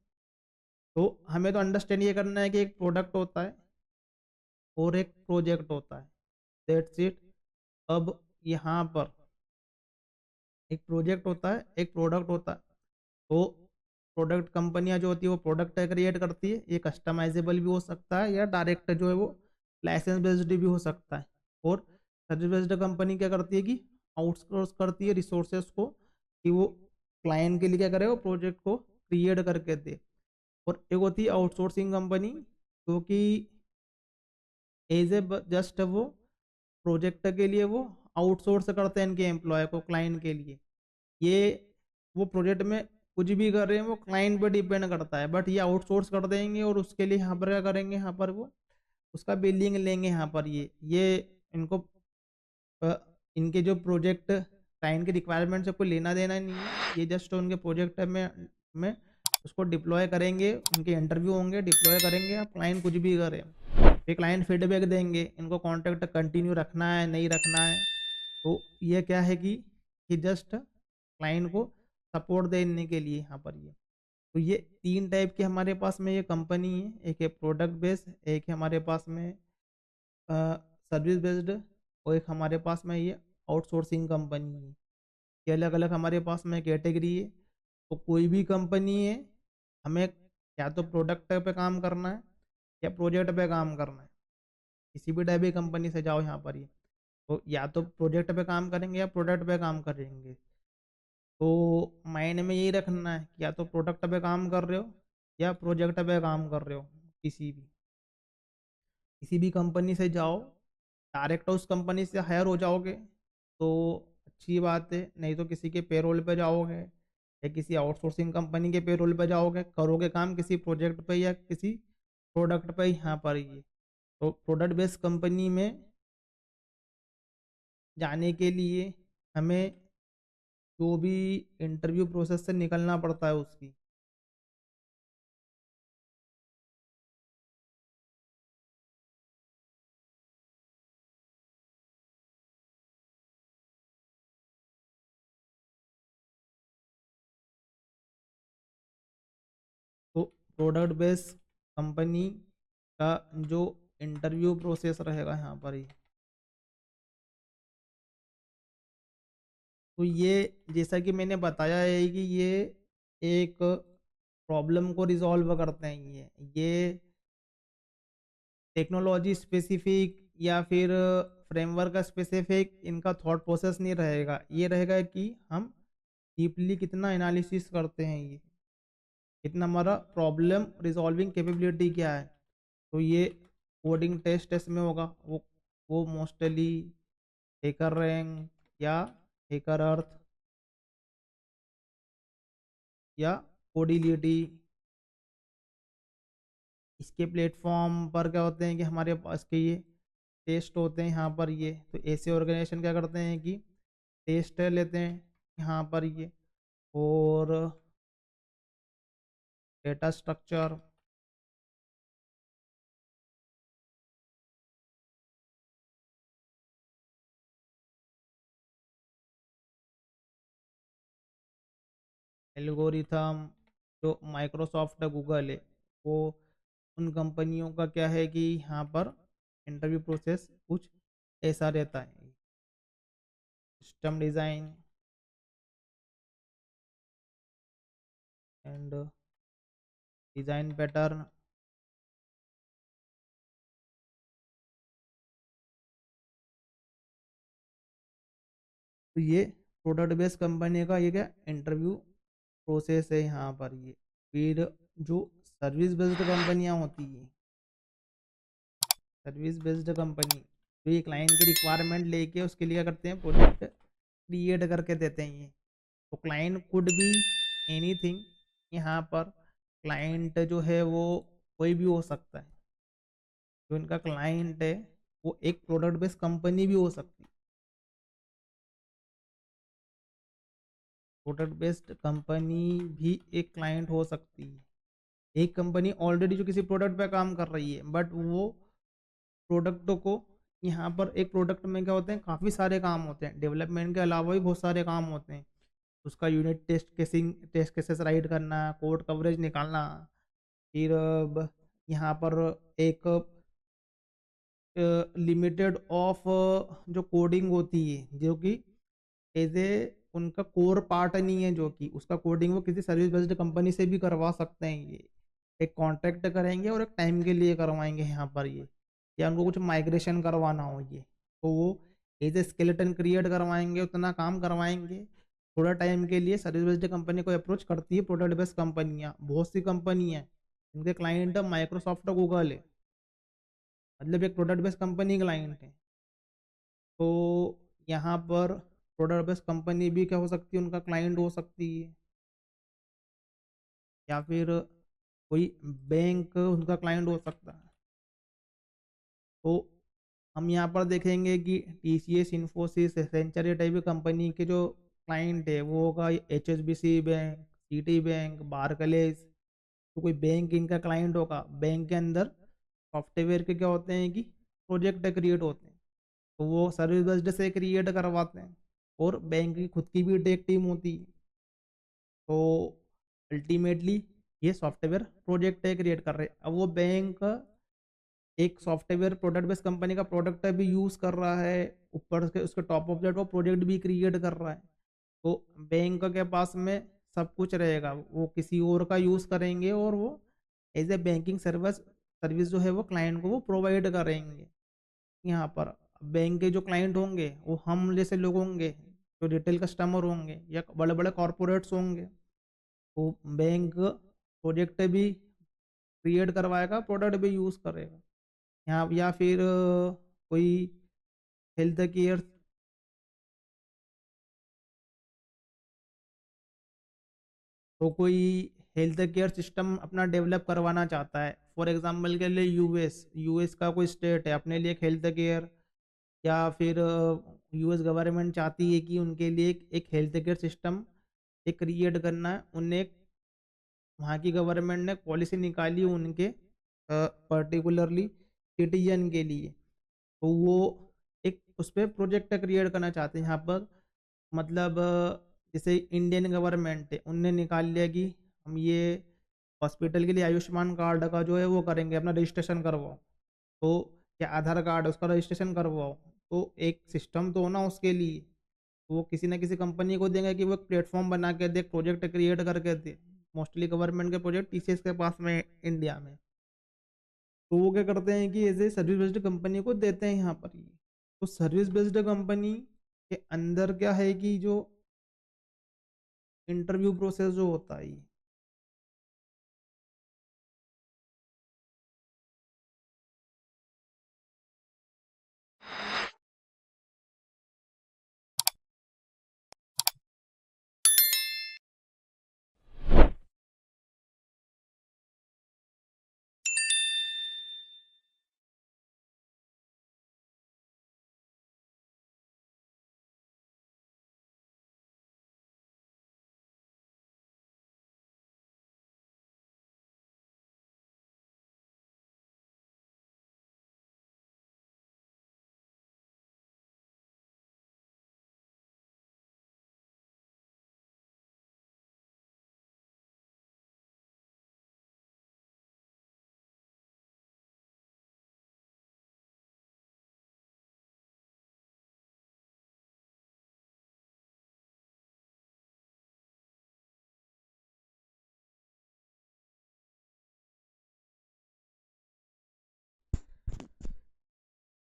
तो हमें तो अंडरस्टैंड ये करना है कि एक प्रोडक्ट होता है और एक प्रोजेक्ट होता है, दैट्स इट। अब यहाँ पर एक प्रोजेक्ट होता है, एक प्रोडक्ट होता है। तो प्रोडक्ट कंपनियां जो होती है वो प्रोडक्ट क्रिएट करती है, ये कस्टमाइजेबल भी हो सकता है या डायरेक्ट जो है वो लाइसेंस बेस्ड भी हो सकता है। और सर्विस बेस्ड कंपनी क्या करती है कि आउटसोर्स करती है रिसोर्सेज को, कि वो क्लाइंट के लिए क्या करे, वो प्रोजेक्ट को क्रिएट करके दे। और एक होती है आउटसोर्सिंग कंपनी, जो कि एज ए जस्ट वो प्रोजेक्ट के लिए वो आउटसोर्स करते हैं इनके एम्प्लॉय को क्लाइंट के लिए। ये वो प्रोजेक्ट में कुछ भी कर रहे हैं वो क्लाइंट पे डिपेंड करता है, बट ये आउटसोर्स कर देंगे और उसके लिए यहाँ पर क्या करेंगे, यहाँ पर वो उसका बिलिंग लेंगे। यहाँ पर ये इनको अ, इनके जो प्रोजेक्ट क्लाइंट के रिक्वायरमेंट से कोई लेना देना नहीं है, ये जस्ट उनके प्रोजेक्ट में उसको डिप्लॉय करेंगे, उनके इंटरव्यू होंगे, डिप्लॉय करेंगे, आप क्लाइंट कुछ भी करें, फिर क्लाइंट फीडबैक देंगे, इनको कॉन्टैक्ट कंटिन्यू रखना है नहीं रखना है। तो ये क्या है कि जस्ट क्लाइंट को सपोर्ट देने के लिए यहाँ पर ये। तो ये तीन टाइप के हमारे पास में ये कंपनी है, एक है प्रोडक्ट बेस्ड, एक है हमारे पास में सर्विस बेस्ड, और एक हमारे पास में ये आउटसोर्सिंग कंपनी है। ये अलग अलग हमारे पास में कैटेगरी है। तो कोई भी कंपनी है, हमें या तो प्रोडक्ट पे काम करना है या प्रोजेक्ट पे काम करना है। किसी भी टाइप की कंपनी से जाओ यहाँ पर ये, तो या तो प्रोजेक्ट पे काम करेंगे या प्रोडक्ट पे काम करेंगे। तो माइंड में यही रखना है कि या तो प्रोडक्ट पे काम कर रहे हो या प्रोजेक्ट पे काम कर रहे हो। किसी भी कंपनी से जाओ, डायरेक्ट उस कंपनी से हायर हो जाओगे तो अच्छी बात है, नहीं तो किसी के पेरोल पे जाओगे या किसी आउटसोर्सिंग कंपनी के पेरोल पे जाओगे, करोगे काम किसी प्रोजेक्ट पे या किसी प्रोडक्ट पे यहाँ पर ये। तो प्रोडक्ट बेस्ड कंपनी में जाने के लिए हमें जो भी इंटरव्यू प्रोसेस से निकलना पड़ता है उसकी, तो प्रोडक्ट बेस्ड कंपनी का जो इंटरव्यू प्रोसेस रहेगा यहाँ पर ही, तो ये जैसा कि मैंने बताया है कि ये एक प्रॉब्लम को रिजॉल्व करते हैं। ये टेक्नोलॉजी स्पेसिफिक या फिर फ्रेमवर्क का स्पेसिफिक इनका थॉट प्रोसेस नहीं रहेगा। ये रहेगा कि हम डीपली कितना एनालिसिस करते हैं, ये कितना हमारा प्रॉब्लम रिजॉल्विंग कैपेबिलिटी क्या है। तो ये कोडिंग टेस्ट में होगा। वो मोस्टली हैकर रैंक या हैकर अर्थ या कोडिलिटी, इसके प्लेटफॉर्म पर क्या होते हैं कि हमारे पास के ये टेस्ट होते हैं यहाँ पर। ये तो ऐसे ऑर्गेनाइजेशन क्या करते हैं कि टेस्ट लेते हैं यहाँ पर ये, और डेटा स्ट्रक्चर, एल्गोरिथम, जो माइक्रोसॉफ्ट गूगल है, वो उन कंपनियों का क्या है कि यहाँ पर इंटरव्यू प्रोसेस कुछ ऐसा रहता है। System design and design pattern, तो ये प्रोडक्ट बेस्ड कंपनी का ये क्या इंटरव्यू प्रोसेस है यहाँ पर। ये फिर जो सर्विस बेस्ड कंपनियाँ होती हैं, सर्विस बेस्ड कंपनी जो ये क्लाइंट की रिक्वायरमेंट लेके उसके लिए क्या करते हैं, प्रोजेक्ट क्रिएट करके देते हैं ये। तो क्लाइंट कुड बी एनीथिंग, यहाँ पर क्लाइंट जो है वो कोई भी हो सकता है। जो इनका क्लाइंट है वो एक प्रोडक्ट बेस्ड कंपनी भी हो सकती है। प्रोडक्ट बेस्ड कंपनी भी एक क्लाइंट हो सकती है। एक कंपनी ऑलरेडी जो किसी प्रोडक्ट पे काम कर रही है, बट वो प्रोडक्टों को, यहाँ पर एक प्रोडक्ट में क्या होते हैं, काफ़ी सारे काम होते हैं, डेवलपमेंट के अलावा भी बहुत सारे काम होते हैं। उसका यूनिट टेस्ट केसेस राइट करना, कोड कवरेज निकालना, फिर यहाँ पर एक लिमिटेड ऑफ जो कोडिंग होती है जो कि एज ए उनका कोर पार्ट नहीं है, जो कि उसका कोडिंग वो किसी सर्विस बेस्ड कंपनी से भी करवा सकते हैं। ये एक कॉन्ट्रैक्ट करेंगे और एक टाइम के लिए करवाएंगे यहाँ पर ये, या उनको कुछ माइग्रेशन करवाना हो ये, तो वो एज ए स्केलेटन क्रिएट करवाएंगे, उतना काम करवाएंगे थोड़ा टाइम के लिए। सर्विस बेस्ड कंपनी को अप्रोच करती है प्रोडक्ट बेस्ड कंपनियाँ, बहुत सी कंपनी है, इनके क्लाइंट माइक्रोसॉफ्ट और गूगल है, मतलब एक प्रोडक्ट बेस्ड कंपनी क्लाइंट है। तो यहाँ पर प्रोडक्ट बेस्ड कंपनी भी क्या हो सकती है, उनका क्लाइंट हो सकती है, या फिर कोई बैंक उनका क्लाइंट हो सकता है। तो हम यहाँ पर देखेंगे कि टीसीएस, इन्फोसिस, एसेंचर टाइप की कंपनी के जो क्लाइंट है वो होगा एचएसबीसी बैंक, सिटी बैंक, बारकलेस। तो कोई बैंक इनका क्लाइंट होगा। बैंक के अंदर सॉफ्टवेयर के क्या होते हैं कि प्रोजेक्ट क्रिएट होते हैं, तो वो सर्विस बेस्ड से क्रिएट करवाते हैं, और बैंक की खुद की भी टेक टीम होती है। तो अल्टीमेटली ये सॉफ्टवेयर प्रोजेक्ट क्रिएट कर रहे हैं। अब वो बैंक एक सॉफ्टवेयर प्रोडक्ट बेस्ड कंपनी का प्रोडक्ट भी यूज़ कर रहा है, ऊपर के उसके टॉप ऑफ दैट वो प्रोजेक्ट भी क्रिएट कर रहा है। तो बैंक के पास में सब कुछ रहेगा, वो किसी और का यूज़ करेंगे और वो as a banking service service जो है वो क्लाइंट को वो प्रोवाइड करेंगे। यहाँ पर बैंक के जो क्लाइंट होंगे वो हम जैसे लोग होंगे, जो रिटेल कस्टमर होंगे या बड़े बड़े कॉरपोरेट्स होंगे। तो बैंक प्रोजेक्ट भी क्रिएट करवाएगा, प्रोडक्ट भी यूज़ करेगा यहाँ, या फिर कोई हेल्थ केयर, तो कोई हेल्थ केयर सिस्टम अपना डेवलप करवाना चाहता है। फॉर एग्जांपल के लिए यूएस का कोई स्टेट है अपने लिए एक हेल्थ केयर, या फिर यूएस गवर्नमेंट चाहती है कि उनके लिए एक हेल्थ केयर सिस्टम एक क्रिएट करना है। उन्हें वहाँ की गवर्नमेंट ने पॉलिसी निकाली उनके पर्टिकुलरली सिटीजन के लिए, तो वो एक उस पर प्रोजेक्ट क्रिएट करना चाहते हैं यहाँ पर। मतलब जैसे इंडियन गवर्नमेंट है, उनने निकाल लिया कि हम ये हॉस्पिटल के लिए आयुष्मान कार्ड का जो है वो करेंगे, अपना रजिस्ट्रेशन करवाओ। तो या आधार कार्ड उसका रजिस्ट्रेशन करवाओ, तो एक सिस्टम तो होना उसके लिए। वो किसी ना किसी कंपनी को देंगे कि वो एक प्लेटफॉर्म बना के दे, प्रोजेक्ट क्रिएट करके दे। मोस्टली गवर्नमेंट के प्रोजेक्ट टीसीएस के पास में इंडिया में। तो वो क्या करते हैं कि ऐसे सर्विस बेस्ड कंपनी को देते हैं यहाँ पर ये। तो सर्विस बेस्ड कंपनी के अंदर क्या है कि जो इंटरव्यू प्रोसेस जो होता है,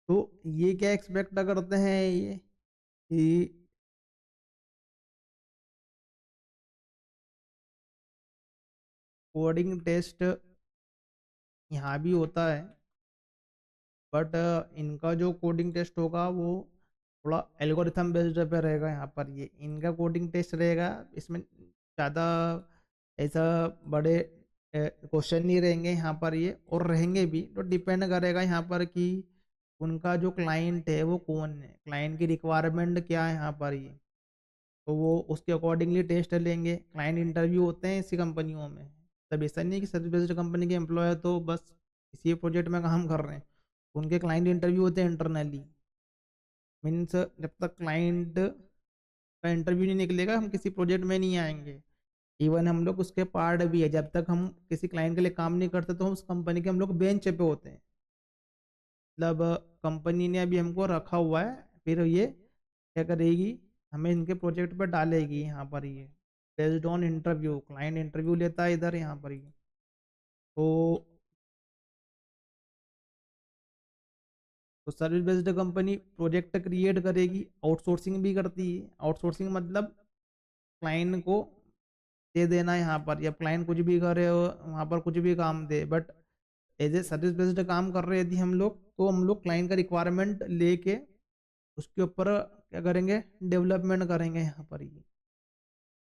तो ये क्या एक्सपेक्ट करते हैं ये कि कोडिंग टेस्ट यहाँ भी होता है, बट इनका जो कोडिंग टेस्ट होगा वो थोड़ा एल्गोरिथम बेस्ड पे रहेगा। यहाँ पर ये इनका कोडिंग टेस्ट रहेगा, इसमें ज़्यादा ऐसा बड़े क्वेश्चन नहीं रहेंगे यहाँ पर ये, और रहेंगे भी तो डिपेंड करेगा यहाँ पर कि उनका जो क्लाइंट है वो कौन है, क्लाइंट की रिक्वायरमेंट क्या है यहाँ पर ये। तो वो उसके अकॉर्डिंगली टेस्ट लेंगे। क्लाइंट इंटरव्यू होते हैं इसी कंपनियों में। तब ऐसा नहीं है कि सर्विस बेस्ड कंपनी के एम्प्लॉय है तो बस इसी प्रोजेक्ट में काम कर रहे हैं। उनके क्लाइंट इंटरव्यू होते हैं इंटरनली। मीन्स जब तक क्लाइंट का इंटरव्यू नहीं निकलेगा हम किसी प्रोजेक्ट में नहीं आएंगे। इवन हम लोग उसके पार्ट भी है, जब तक हम किसी क्लाइंट के लिए काम नहीं करते तो हम उस कंपनी के हम लोग बेंच पे होते हैं। मतलब कंपनी ने अभी हमको रखा हुआ है, फिर ये क्या करेगी, हमें इनके प्रोजेक्ट पर डालेगी यहाँ पर ये based on interview. Client interview लेता है इधर यहाँ पर ये। तो service based company project create करेगी, आउटसोर्सिंग भी करती है। आउटसोर्सिंग मतलब क्लाइंट को दे देना यहाँ पर, या क्लाइंट कुछ भी करे हो वहाँ पर कुछ भी काम दे, but as a service based काम कर रहे थे हम लोग, तो हम लोग क्लाइंट का रिक्वायरमेंट लेके उसके ऊपर क्या करेंगे, डेवलपमेंट करेंगे यहाँ पर ये।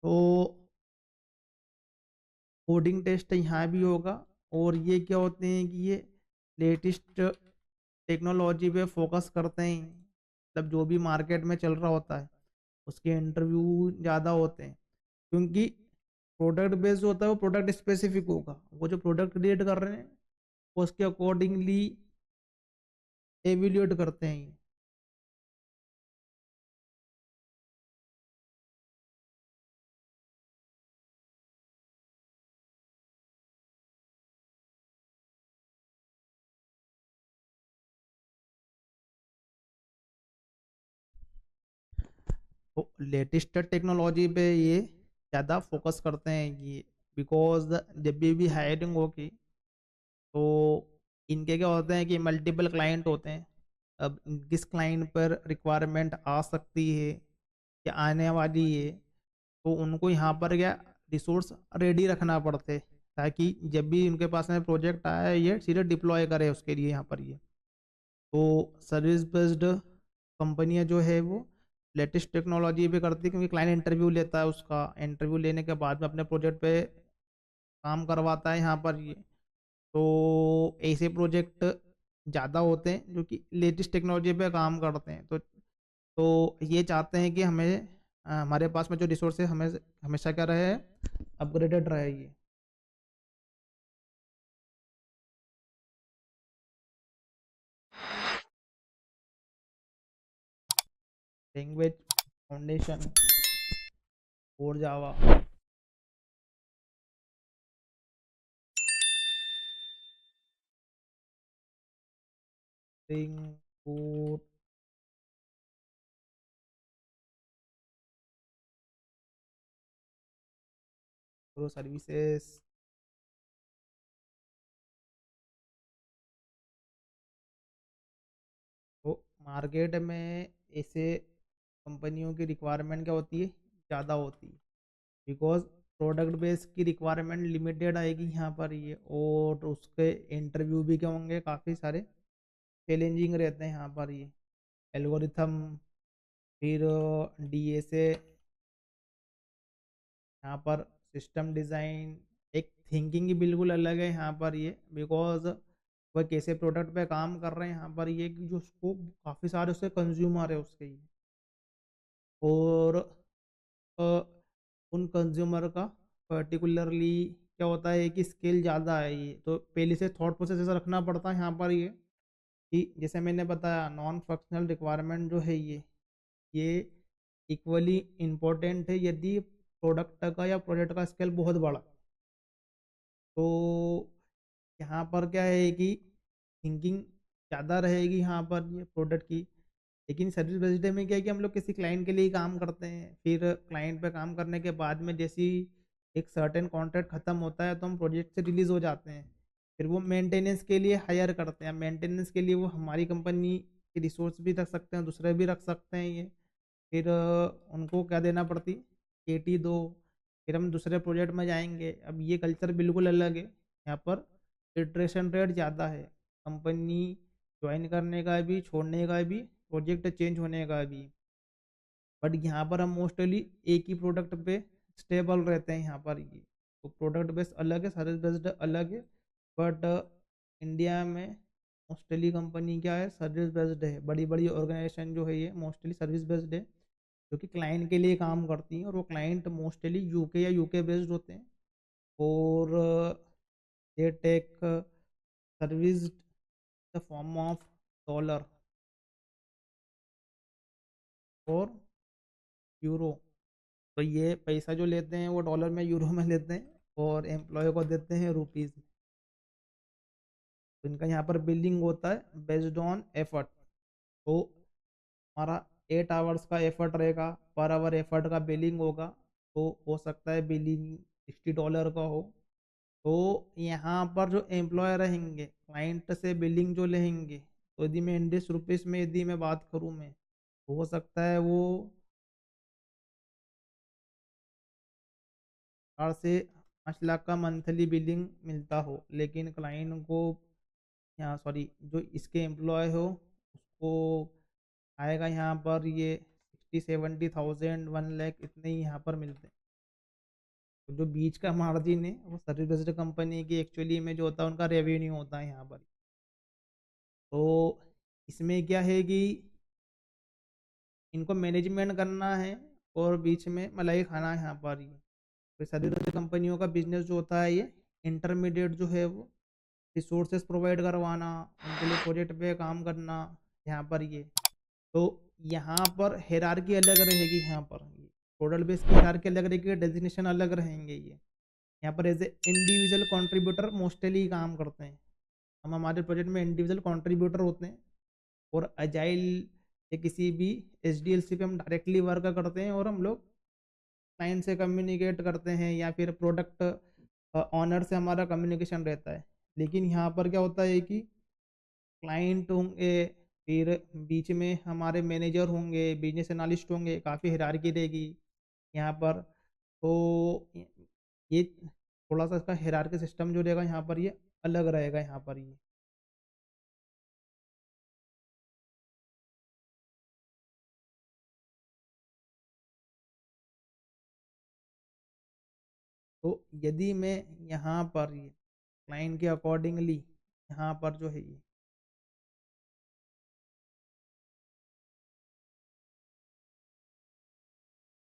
तो कोडिंग टेस्ट यहाँ भी होगा। और ये क्या होते हैं कि ये लेटेस्ट टेक्नोलॉजी पे फोकस करते हैं। मतलब जो भी मार्केट में चल रहा होता है उसके इंटरव्यू ज़्यादा होते हैं, क्योंकि प्रोडक्ट बेस्ड होता है, वो प्रोडक्ट स्पेसिफिक होगा। वो जो प्रोडक्ट क्रिएट कर रहे हैं उसके अकॉर्डिंगली एवेल्यूएट करते हैं ये। तो लेटेस्ट टेक्नोलॉजी पे ये ज़्यादा फोकस करते हैं ये, बिकॉज जब भी हायरिंग होगी तो इनके क्या होते हैं कि मल्टीपल क्लाइंट होते हैं। अब किस क्लाइंट पर रिक्वायरमेंट आ सकती है या आने वाली है, तो उनको यहाँ पर क्या रिसोर्स रेडी रखना पड़ते हैं, ताकि जब भी उनके पास में प्रोजेक्ट आए ये सीधे डिप्लॉय करे उसके लिए यहाँ पर ये। तो सर्विस बेस्ड कंपनियां जो है वो लेटेस्ट टेक्नोलॉजी पे करती है, क्योंकि क्लाइंट इंटरव्यू लेता है, उसका इंटरव्यू लेने के बाद में अपने प्रोजेक्ट पे काम करवाता है यहाँ पर ये। तो ऐसे प्रोजेक्ट ज़्यादा होते हैं जो कि लेटेस्ट टेक्नोलॉजी पे काम करते हैं। तो ये चाहते हैं कि हमें हमारे पास में जो रिसोर्स है हमें हमेशा क्या रहे, अपग्रेडेड रहे ये। लैंग्वेज फाउंडेशन और Java. Spring boot pro services. तो मार्केट में ऐसे कंपनियों की रिक्वायरमेंट क्या होती है, ज़्यादा होती है, बिकॉज प्रोडक्ट बेस की रिक्वायरमेंट लिमिटेड आएगी यहाँ पर ये, और उसके इंटरव्यू भी क्या होंगे, काफ़ी सारे चैलेंजिंग रहते हैं यहाँ पर ये। एल्गोरिथम, फिर डीएसए, यहाँ पर सिस्टम डिज़ाइन, एक थिंकिंग ही बिल्कुल अलग है यहाँ पर ये, बिकॉज वह कैसे प्रोडक्ट पे काम कर रहे हैं यहाँ पर ये, कि जो उसको काफ़ी सारे उसके कंज्यूमर है उसके ये, और अ, उन कंज्यूमर का पर्टिकुलरली क्या होता है कि स्केल ज़्यादा है ये, तो पहले से थॉट प्रोसेस ऐसा रखना पड़ता है यहाँ पर ये, कि जैसे मैंने बताया नॉन फंक्शनल रिक्वायरमेंट जो है ये इक्वली इम्पोर्टेंट है यदि प्रोडक्ट का या प्रोजेक्ट का स्केल बहुत बड़ा। तो यहाँ पर क्या है कि थिंकिंग ज़्यादा रहेगी यहाँ पर ये प्रोडक्ट की। लेकिन सर्विस बेस्ड में क्या है कि हम लोग किसी क्लाइंट के लिए ही काम करते हैं, फिर क्लाइंट पे काम करने के बाद में जैसी एक सर्टेन कॉन्ट्रैक्ट खत्म होता है तो हम प्रोजेक्ट से रिलीज हो जाते हैं, फिर वो मेंटेनेंस के लिए हायर करते हैं। मेंटेनेंस के लिए वो हमारी कंपनी के रिसोर्स भी रख सकते हैं, दूसरे भी रख सकते हैं ये, फिर उनको क्या देना पड़ती, केटी दो, फिर हम दूसरे प्रोजेक्ट में जाएंगे। अब ये कल्चर बिल्कुल अलग है, यहाँ पर इटरेशन रेट ज़्यादा है, कंपनी ज्वाइन करने का भी, छोड़ने का भी, प्रोजेक्ट चेंज होने का भी। बट यहाँ पर हम मोस्टली एक ही प्रोडक्ट पे स्टेबल रहते हैं यहाँ पर ये। तो प्रोडक्ट बेस्ड अलग है, सर्विस बेस्ड अलग है, बट इंडिया में मोस्टली कंपनी क्या है, सर्विस बेस्ड है। बड़ी बड़ी ऑर्गेनाइजेशन जो है ये मोस्टली सर्विस बेस्ड है, जो कि क्लाइंट के लिए काम करती हैं, और वो क्लाइंट मोस्टली यूके या यूके बेस्ड होते हैं, और they take service the form of dollar और यूरो। तो ये पैसा जो लेते हैं वो डॉलर में, यूरो में लेते हैं, और एम्प्लॉय को देते हैं रुपीज़। तो इनका यहाँ पर बिलिंग होता है बेस्ड ऑन एफर्ट। तो हमारा 8 आवर्स का एफर्ट रहेगा, पर आवर एफर्ट का बिलिंग होगा, तो हो सकता है बिलिंग $60 का हो। तो यहाँ पर जो एम्प्लॉय रहेंगे क्लाइंट से बिलिंग जो लेंगे, तो यदि मैं इंडियन रुपीज़ में यदि मैं बात करूँ मैं, तो हो सकता है वो 4 से 5 लाख का मंथली बिलिंग मिलता हो, लेकिन क्लाइंट को, यहाँ सॉरी, जो इसके एम्प्लॉय हो उसको आएगा यहाँ पर ये 60-70 थाउजेंड, 1 लाख, इतने ही यहाँ पर मिलते हैं। तो जो बीच का मार्जिन है वो सर्विस बेस्ड कंपनी की एक्चुअली में जो होता है उनका रेवेन्यू होता है यहाँ पर। तो इसमें क्या है कि इनको मैनेजमेंट करना है, और बीच में मलाई खाना है यहाँ पर ये। तो सर्विस बेस्ड कंपनियों का बिजनेस जो होता है ये इंटरमीडिएट जो है वो रिसोर्सेज प्रोवाइड करवाना, उनके लिए प्रोजेक्ट पे काम करना यहाँ पर ये। तो यहाँ पर हेरारकी अलग रहेगी, यहाँ पर प्रोडक्ट बेस की हेरारकी अलग रहेगी, डेजिग्नेशन अलग रहेंगे ये। यहाँ पर as a individual contributor mostly काम करते हैं हम, हमारे प्रोजेक्ट में इंडिविजुअल कंट्रीब्यूटर होते हैं, और अजाइल या किसी भी एचडीएलसी पे हम डायरेक्टली वर्क करते हैं, और हम लोग क्लाइंट से कम्युनिकेट करते हैं या फिर प्रोडक्ट ऑनर से हमारा कम्युनिकेशन रहता है। लेकिन यहाँ पर क्या होता है कि क्लाइंट होंगे, फिर बीच में हमारे मैनेजर होंगे, बिजनेस एनालिस्ट होंगे, काफ़ी हायरार्की रहेगी यहाँ पर। तो ये थोड़ा सा इसका हायरार्की सिस्टम जो रहेगा यहाँ पर ये अलग रहेगा यहाँ पर ये। तो यदि मैं यहाँ पर ये क्लाइंट के अकॉर्डिंगली यहाँ पर जो है ये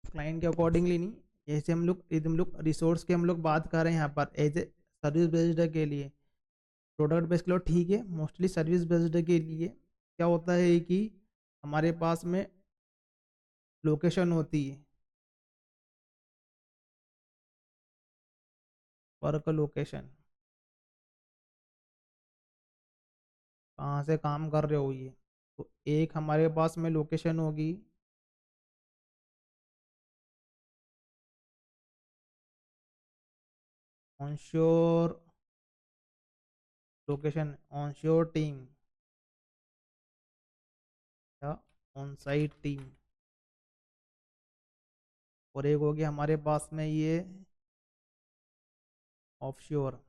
क्लाइंट के अकॉर्डिंगली नहीं, जैसे हम लोग, यदि हम लोग रिसोर्स की हम लोग बात कर रहे हैं यहाँ पर एज ए सर्विस बेस्ड के लिए, प्रोडक्ट बेस्ड लो ठीक है, मोस्टली सर्विस बेस्ड के लिए क्या होता है कि हमारे पास में लोकेशन होती है, वर्क लोकेशन, कहाँ से काम कर रहे हो ये। तो एक हमारे पास में लोकेशन होगी, ऑनश्योर लोकेशन, ऑनश्योर टीम या ऑन साइट टीम। और एक हो गया हमारे पास में ये ऑफशोर।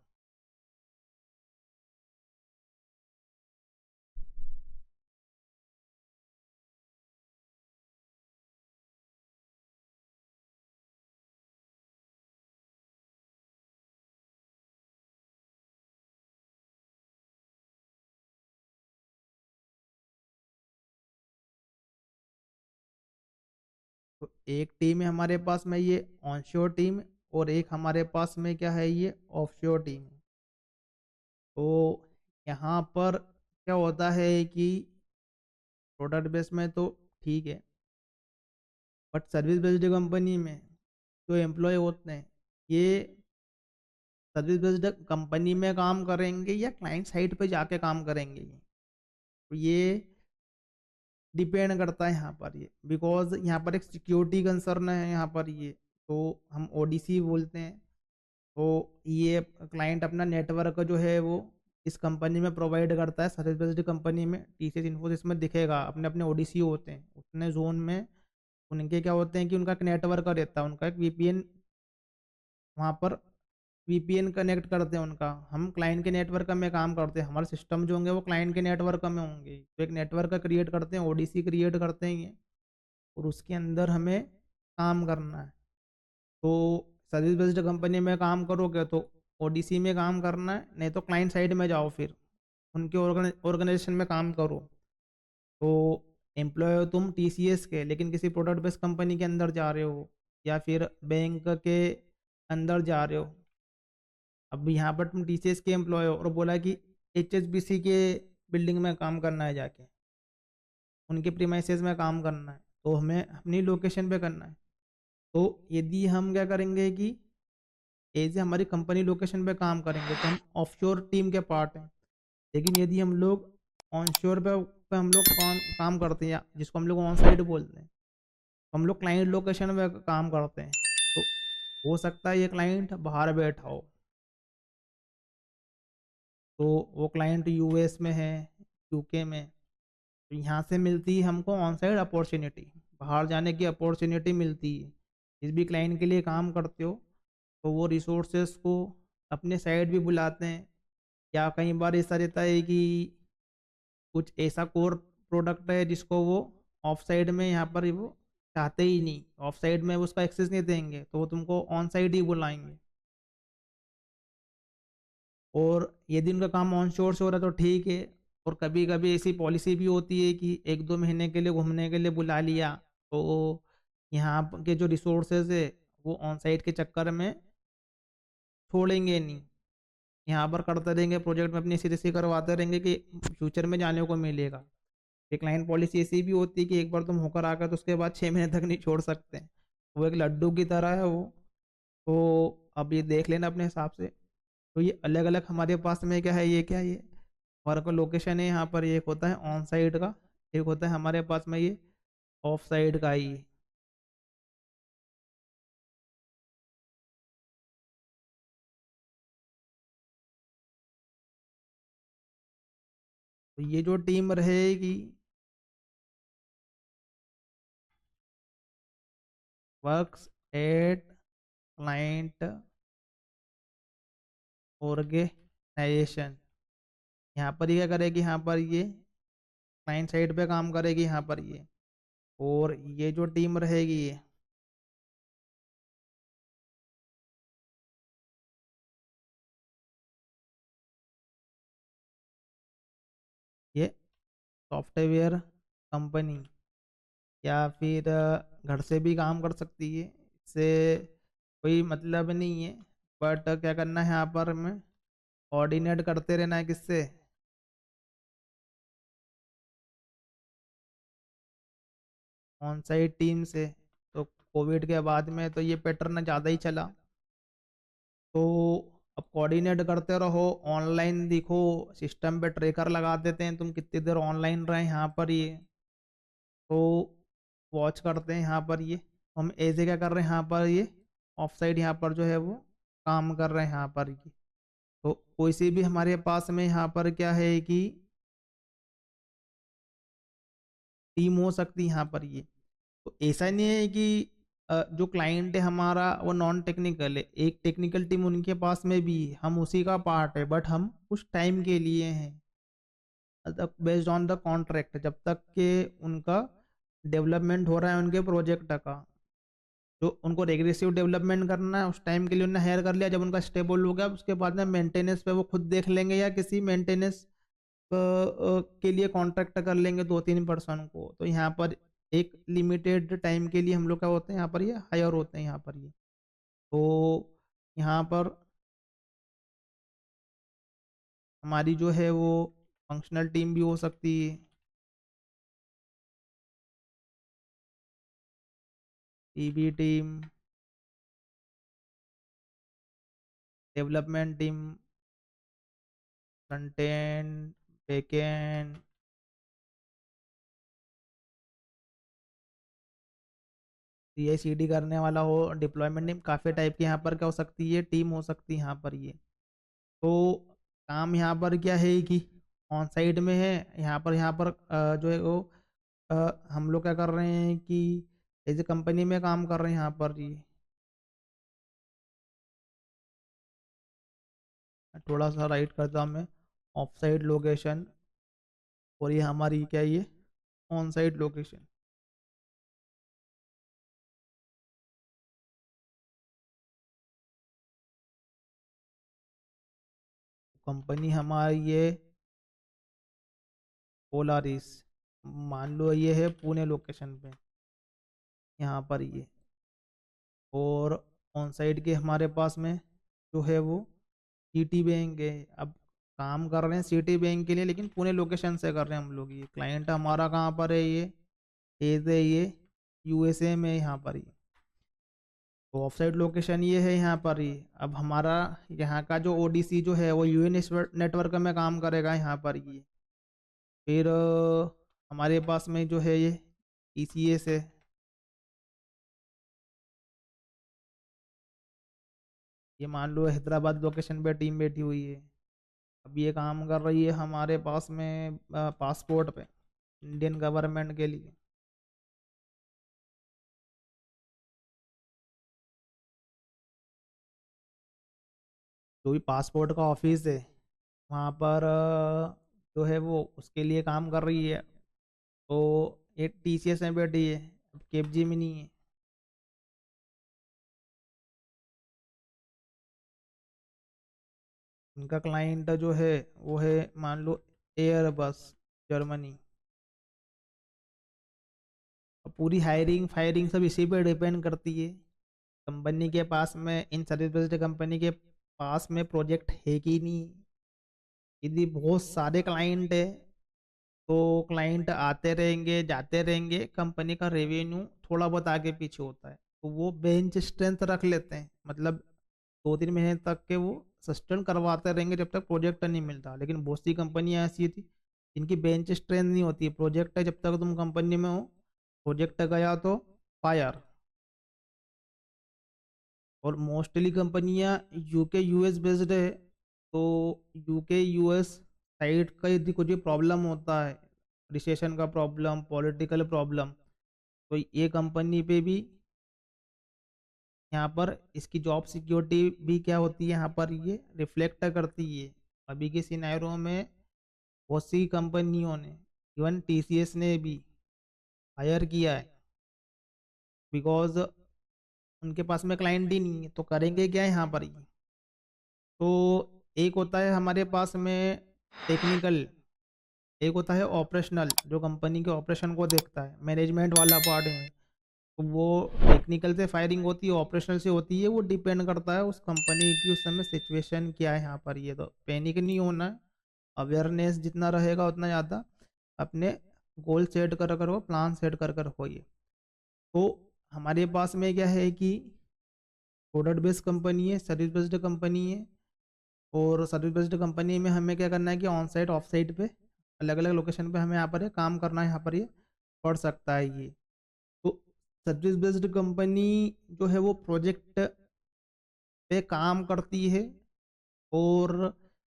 तो एक टीम है हमारे पास में ये ऑनश्योर टीम, और एक हमारे पास में क्या है, ये ऑफशोर टीम है। तो यहाँ पर क्या होता है कि प्रोडक्ट बेस में तो ठीक है, बट सर्विस बेस्ड कंपनी में जो एम्प्लॉय होते हैं, ये सर्विस बेस्ड कंपनी में काम करेंगे या क्लाइंट साइट पे जाके काम करेंगे, तो ये डिपेंड करता है यहाँ पर ये, बिकॉज यहाँ पर एक सिक्योरिटी कंसर्न है यहाँ पर ये। तो हम ओडीसी बोलते हैं। तो ये क्लाइंट अपना नेटवर्क जो है वो इस कंपनी में प्रोवाइड करता है, सर्विस बेस्ड कंपनी में। टीसीएस इन्फोसिस में दिखेगा अपने अपने ओडीसी होते हैं उतने जोन में, उनके क्या होते हैं कि उनका एक नेटवर्क रहता है, उनका एक वीपीएन, वहाँ पर वीपीएन कनेक्ट करते हैं उनका। हम क्लाइंट के नेटवर्क में काम करते हैं, हमारे सिस्टम जो होंगे वो क्लाइंट के नेटवर्क में होंगे। तो एक नेटवर्क क्रिएट करते हैं, ओडीसी क्रिएट करते हैं ये, और उसके अंदर हमें काम करना है। तो सर्विस बेस्ड कंपनी में काम करोगे तो ओडीसी में काम करना है, नहीं तो क्लाइंट साइड में जाओ, फिर उनके ऑर्गेनाइजेशन में काम करो। तो एम्प्लॉय हो तुम टीसीएस के, लेकिन किसी प्रोडक्ट बेस्ड कंपनी के अंदर जा रहे हो, या फिर बैंक के अंदर जा रहे हो। अब यहाँ पर तुम टीसीएस के एम्प्लॉय हो और बोला कि एचएसबीसी के बिल्डिंग में काम करना है, जाके उनके प्रीमाइसेस में काम करना है, तो हमें अपनी लोकेशन पे करना है। तो यदि हम क्या करेंगे कि एज हमारी कंपनी लोकेशन पे काम करेंगे तो हम ऑफशोर टीम के पार्ट हैं। लेकिन यदि हम लोग ऑनशोर पे हम लोग काम करते हैं, या जिसको हम लोग ऑन साइड बोलते हैं, तो हम लोग क्लाइंट लोकेशन पे काम करते हैं। तो हो सकता है ये क्लाइंट बाहर बैठा हो, तो वो क्लाइंट यूएस में है, यूके में, तो यहाँ से मिलती है हमको ऑन साइड अपॉर्चुनिटी, बाहर जाने की अपॉर्चुनिटी मिलती है। जिस भी क्लाइंट के लिए काम करते हो तो वो रिसोर्सेस को अपने साइड भी बुलाते हैं। या कई बार ऐसा रहता है कि कुछ ऐसा कोर प्रोडक्ट है जिसको वो ऑफ साइड में यहाँ पर वो चाहते ही नहीं, ऑफ साइड में वो उसका एक्सेस नहीं देंगे, तो वो तुमको ऑन साइड ही बुलाएंगे। और यदि उनका काम ऑन शोर से हो रहा है तो ठीक है। और कभी कभी ऐसी पॉलिसी भी होती है कि एक दो महीने के लिए घूमने के लिए बुला लिया, तो यहाँ के जो रिसोर्सेज है वो ऑन साइड के चक्कर में छोड़ेंगे नहीं, यहाँ पर करते रहेंगे, प्रोजेक्ट में अपनी सी करवाते रहेंगे कि फ्यूचर में जाने को मिलेगा। एक क्लाइंट पॉलिसी ऐसी भी होती है कि एक बार तुम होकर आकर तो उसके बाद 6 महीने तक नहीं छोड़ सकते। वो एक लड्डू की तरह है वो। तो अब ये देख लेना अपने हिसाब से। तो ये अलग अलग हमारे पास में क्या है, ये क्या है, ये वर्क लोकेशन है यहाँ पर। ये एक होता है ऑन साइड का, एक होता है हमारे पास में ये ऑफ साइड का ही। तो ये जो टीम रहेगी, वर्क्स एट क्लाइंट ऑर्गेनाइजेशन, यहाँ पर ये क्या करेगी, यहाँ पर ये क्लाइंट साइड पे काम करेगी यहाँ पर ये। और ये जो टीम रहेगी ये ये सॉफ्टवेयर कंपनी, या फिर घर से भी काम कर सकती है, इससे कोई मतलब नहीं है। बट क्या करना है यहाँ पर हमें, कोऑर्डिनेट करते रहना है, किससे, ऑन साइट टीम से। तो कोविड के बाद में तो ये पैटर्न ज़्यादा ही चला। तो अब कोऑर्डिनेट करते रहो, ऑनलाइन दिखो, सिस्टम पे ट्रैकर लगा देते हैं तुम कितनी देर ऑनलाइन रहे यहाँ पर ये। तो वॉच करते हैं यहाँ पर ये, हम ऐसे क्या कर रहे हैं यहाँ पर ये ऑफ साइड यहाँ पर जो है वो काम कर रहे हैं यहाँ पर ये। तो कोई सी भी हमारे पास में यहाँ पर क्या है कि टीम हो सकती है यहाँ पर ये। तो ऐसा नहीं है कि जो क्लाइंट है हमारा वो नॉन टेक्निकल है, एक टेक्निकल टीम उनके पास में भी है, हम उसी का पार्ट है, बट हम कुछ टाइम के लिए हैं, बेस्ड ऑन द कॉन्ट्रैक्ट, जब तक के उनका डेवलपमेंट हो रहा है उनके प्रोजेक्ट का। जो उनको रेग्रेसिव डेवलपमेंट करना है उस टाइम के लिए उन्हें हायर कर लिया, जब उनका स्टेबल हो गया उसके बाद में मेंटेनेंस पे वो खुद देख लेंगे या किसी मेंटेनेंस के लिए कॉन्ट्रैक्ट कर लेंगे 2-3 पर्सन को। तो यहाँ पर एक लिमिटेड टाइम के लिए हम लोग क्या होते हैं यहाँ पर ये हायर होते हैं यहाँ पर ये। तो यहाँ पर हमारी जो है वो फंक्शनल टीम भी हो सकती है, TB team, development team, front end, back and, CI/CD करने वाला हो, डिप्लॉयमेंट टीम, काफ़ी टाइप की यहाँ पर क्या हो सकती है टीम हो सकती है यहाँ पर ये। तो काम यहाँ पर क्या है कि ऑन साइड में है, यहाँ पर जो है वो हम लोग क्या कर रहे हैं कि एज ए कंपनी में काम कर रहे हैं यहाँ पर ये। थोड़ा सा राइट करता हूँ मैं, ऑफ साइड लोकेशन, और ये हमारी क्या है ये ऑन साइड लोकेशन। कंपनी हमारी ये पोलारिस, मान लो ये है पुणे लोकेशन पे यहाँ पर ये। और ऑन साइड के हमारे पास में जो है वो सिटी बैंक है। अब काम कर रहे हैं सिटी बैंक के लिए, लेकिन पुणे लोकेशन से कर रहे हैं हम लोग। ये क्लाइंट हमारा कहाँ पर है ये, एज है ये USA में यहाँ पर ही। तो ऑफ साइड लोकेशन ये है यहाँ पर ही। अब हमारा यहाँ का जो ODC जो है वो UN नेटवर्क में काम करेगा यहाँ पर ये। फिर हमारे पास में जो है ये TCS है। ये मान लो हैदराबाद लोकेशन पे टीम बैठी हुई है। अब ये काम कर रही है हमारे पास में पासपोर्ट पे, इंडियन गवर्नमेंट के लिए। जो भी पासपोर्ट का ऑफिस है वहाँ पर जो है वो उसके लिए काम कर रही है। तो एक TCS में बैठी है, अब KPG में नहीं है। उनका क्लाइंट जो है वो है मान लो एयरबस, जर्मनी। अब पूरी हायरिंग फायरिंग सब इसी पे डिपेंड करती है। कंपनी के पास में, इन सर्विस बेस्ड कंपनी के पास में प्रोजेक्ट है कि नहीं। यदि बहुत सारे क्लाइंट है तो क्लाइंट आते रहेंगे जाते रहेंगे, कंपनी का रेवेन्यू थोड़ा बहुत आगे पीछे होता है, तो वो बेंच स्ट्रेंथ रख लेते हैं, मतलब 2-3 महीने तक के वो सस्टेन करवाते रहेंगे जब तक प्रोजेक्ट नहीं मिलता। लेकिन बहुत सी कंपनियां ऐसी थी जिनकी बेंच स्ट्रेंथ नहीं होती, प्रोजेक्ट है जब तक तुम कंपनी में हो, प्रोजेक्ट गया तो फायर। और मोस्टली कंपनियां UK US बेस्ड है। तो UK US साइड का यदि कुछ भी प्रॉब्लम होता है, रिसेशन का प्रॉब्लम, पॉलिटिकल प्रॉब्लम, तो ये कंपनी पे भी यहाँ पर इसकी जॉब सिक्योरिटी भी क्या होती है यहाँ पर ये रिफ्लेक्ट करती है। अभी के सिनेरियो में बहुत सी कंपनियों ने, इवन TCS ने भी हायर किया है, बिकॉज उनके पास में क्लाइंट ही नहीं है, तो करेंगे क्या यहाँ पर ये। तो एक होता है हमारे पास में टेक्निकल, एक होता है ऑपरेशनल, जो कंपनी के ऑपरेशन को देखता है, मैनेजमेंट वाला पार्ट है। तो वो टेक्निकल से फायरिंग होती है, ऑपरेशनल से होती है, वो डिपेंड करता है उस कंपनी की उस समय सिचुएशन क्या है यहाँ पर ये। तो पैनिक नहीं होना है, अवेयरनेस जितना रहेगा उतना ज़्यादा अपने गोल सेट कर कर, वो प्लान सेट कर कर होइए। तो हमारे पास में क्या है कि प्रोडक्ट बेस्ड कंपनी है, सर्विस बेस्ड कंपनी है। और सर्विस बेस्ड कंपनी में हमें क्या करना है कि ऑन साइट ऑफ साइट पे अलग अलग लोकेशन पे हमें यहाँ पर ये काम करना है, यहाँ पर ये पड़ सकता है ये। तो सर्विस बेस्ड कंपनी जो है वो प्रोजेक्ट पे काम करती है और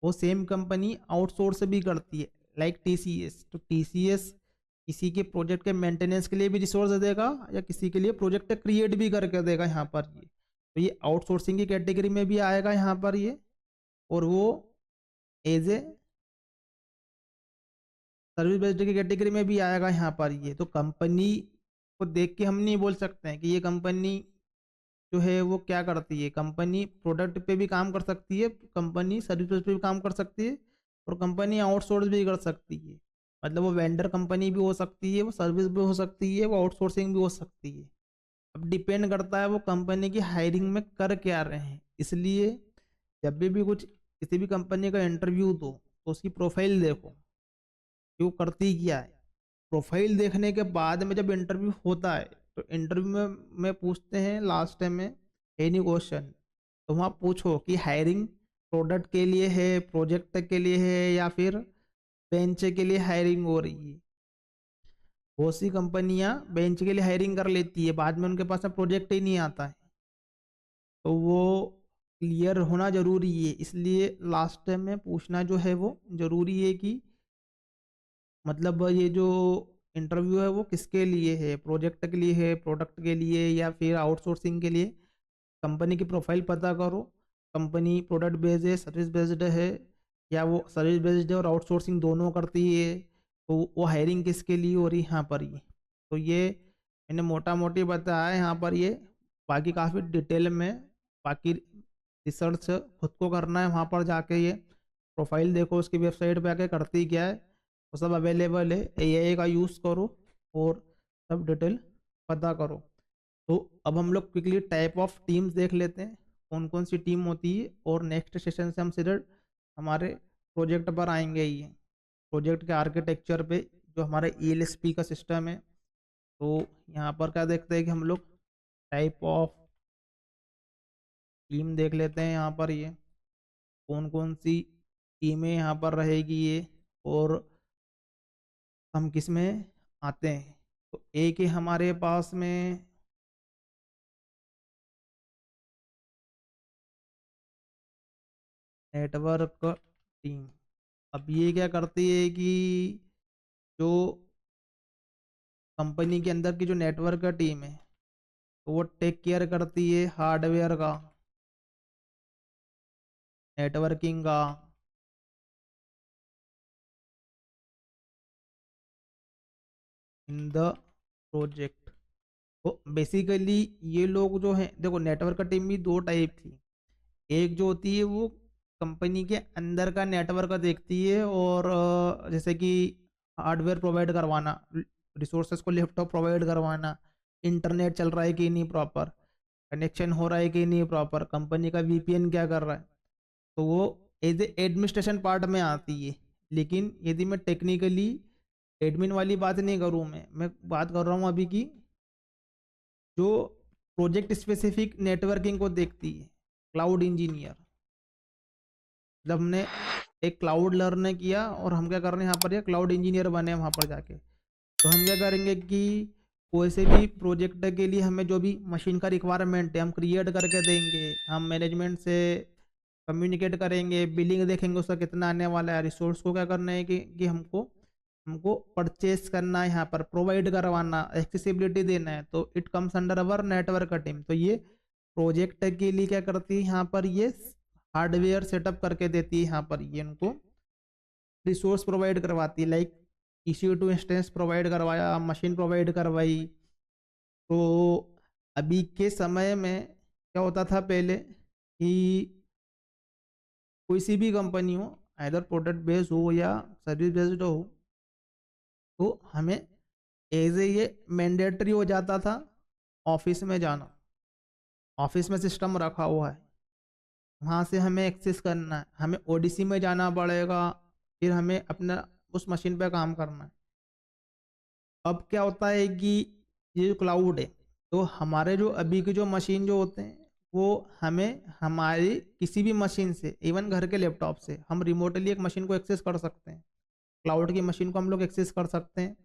वो सेम कंपनी आउटसोर्स भी करती है, लाइक टीसीएस। तो टीसीएस किसी के प्रोजेक्ट के मेंटेनेंस के लिए भी रिसोर्स देगा या किसी के लिए प्रोजेक्ट क्रिएट भी करके देगा यहाँ पर ये। तो ये आउटसोर्सिंग की कैटेगरी में भी आएगा यहाँ पर ये, और वो एज ए सर्विस बेस्ड की कैटेगरी में भी आएगा यहाँ पर ये। तो कंपनी को देख के हम नहीं बोल सकते हैं कि ये कंपनी जो है वो क्या करती है। कंपनी प्रोडक्ट पे भी काम कर सकती है, कंपनी सर्विस पे भी काम कर सकती है, और कंपनी आउटसोर्स भी कर सकती है। मतलब वो वेंडर कंपनी भी हो सकती है, वो सर्विस भी हो सकती है, वो आउटसोर्सिंग भी हो सकती है। अब डिपेंड करता है वो कंपनी की हायरिंग में कर क्या रहे हैं। इसलिए जब भी कुछ किसी भी कंपनी का इंटरव्यू दो तो उसकी प्रोफाइल देखो कि वो करती क्या है। प्रोफाइल देखने के बाद में जब इंटरव्यू होता है तो इंटरव्यू में पूछते हैं लास्ट टाइम में एनी क्वेश्चन। तो वहाँ पूछो कि हायरिंग प्रोडक्ट के लिए है, प्रोजेक्ट के लिए है, या फिर बेंच के लिए हायरिंग हो रही है। बहुत सी कंपनियां बेंच के लिए हायरिंग कर लेती है, बाद में उनके पास में प्रोजेक्ट ही नहीं आता है। तो वो क्लियर होना जरूरी है, इसलिए लास्ट टाइम में पूछना जो है वो जरूरी है कि मतलब ये जो इंटरव्यू है वो किसके लिए है, प्रोजेक्ट के लिए है, प्रोडक्ट के लिए, या फिर आउटसोर्सिंग के लिए। कंपनी की प्रोफाइल पता करो, कंपनी प्रोडक्ट बेस्ड है, सर्विस बेस्ड है, या वो सर्विस बेस्ड है और आउटसोर्सिंग दोनों करती है। तो वो हायरिंग किसके लिए हो रही है यहाँ पर ये। तो ये मैंने मोटा मोटी बताया है यहाँ पर ये। बाकी काफ़ी डिटेल में बाकी रिसर्च खुद को करना है, वहाँ पर जाके ये प्रोफाइल देखो, उसकी वेबसाइट पे आके करती क्या है, वो सब अवेलेबल है। एआई का यूज़ करो और सब डिटेल पता करो। तो अब हम लोग क्विकली टाइप ऑफ टीम्स देख लेते हैं, कौन कौन सी टीम होती है, और नेक्स्ट सेशन से हम सीधे हमारे प्रोजेक्ट पर आएंगे ही। प्रोजेक्ट के आर्किटेक्चर पे जो हमारा ईएलएसपी का सिस्टम है। तो यहाँ पर क्या देखते हैं कि हम लोग टाइप ऑफ टीम देख लेते हैं यहाँ पर ये कौन कौन सी टीमें यहाँ पर रहेगी ये, और हम किस में आते हैं। तो एक ही हमारे पास में नेटवर्क टीम। अब ये क्या करती है कि जो कंपनी के अंदर की जो नेटवर्क का टीम है तो वो टेक केयर करती है हार्डवेयर का, नेटवर्किंग का, इन द प्रोजेक्ट। तो बेसिकली ये लोग जो हैं, देखो नेटवर्क का टीम भी दो टाइप थी। एक जो होती है वो कंपनी के अंदर का नेटवर्क देखती है, और जैसे कि हार्डवेयर प्रोवाइड करवाना, रिसोर्सेज को लैपटॉप प्रोवाइड करवाना, इंटरनेट चल रहा है कि नहीं प्रॉपर, कनेक्शन हो रहा है कि नहीं प्रॉपर, कंपनी का वीपीएन क्या कर रहा है। तो वो एज ए एडमिनिस्ट्रेशन पार्ट में आती है। लेकिन यदि मैं टेक्निकली एडमिन वाली बात नहीं करूँ, मैं बात कर रहा हूँ अभी की जो प्रोजेक्ट स्पेसिफिक नेटवर्किंग को देखती है, क्लाउड इंजीनियर। जब हमने एक क्लाउड लर्न किया और हम क्या कर रहे हैं यहाँ पर, ये क्लाउड इंजीनियर बने वहाँ पर जाके। तो हम क्या करेंगे कि कोई से भी प्रोजेक्ट के लिए हमें जो भी मशीन का रिक्वायरमेंट है हम क्रिएट करके देंगे, हम मैनेजमेंट से कम्युनिकेट करेंगे, बिलिंग देखेंगे उसका कितना आने वाला है, रिसोर्स को क्या करना है कि हमको हमको परचेस करना है, यहाँ पर प्रोवाइड करवाना, एक्सेसिबिलिटी देना है। तो it comes under our network team. तो ये प्रोजेक्ट के लिए क्या करती है यहाँ पर, ये हार्डवेयर सेटअप करके देती है, यहाँ पर ये उनको रिसोर्स प्रोवाइड करवाती है, लाइक EC2 इंस्टेंस प्रोवाइड करवाया, मशीन प्रोवाइड करवाई। तो अभी के समय में क्या होता था पहले कि कोई सी भी कंपनी हो, आइदर प्रोडक्ट बेस्ड हो या सर्विस बेस्ड हो, तो हमें एज ए ये मैंडेटरी हो जाता था ऑफिस में जाना। ऑफिस में सिस्टम रखा हुआ है, वहाँ से हमें एक्सेस करना है, हमें ओडीसी में जाना पड़ेगा, फिर हमें अपना उस मशीन पे काम करना है। अब क्या होता है कि ये जो क्लाउड है, तो हमारे जो अभी के जो मशीन जो होते हैं वो हमें हमारी किसी भी मशीन से, इवन घर के लैपटॉप से, हम रिमोटली एक मशीन को एक्सेस कर सकते हैं। क्लाउड की मशीन को हम लोग एक्सेस कर सकते हैं।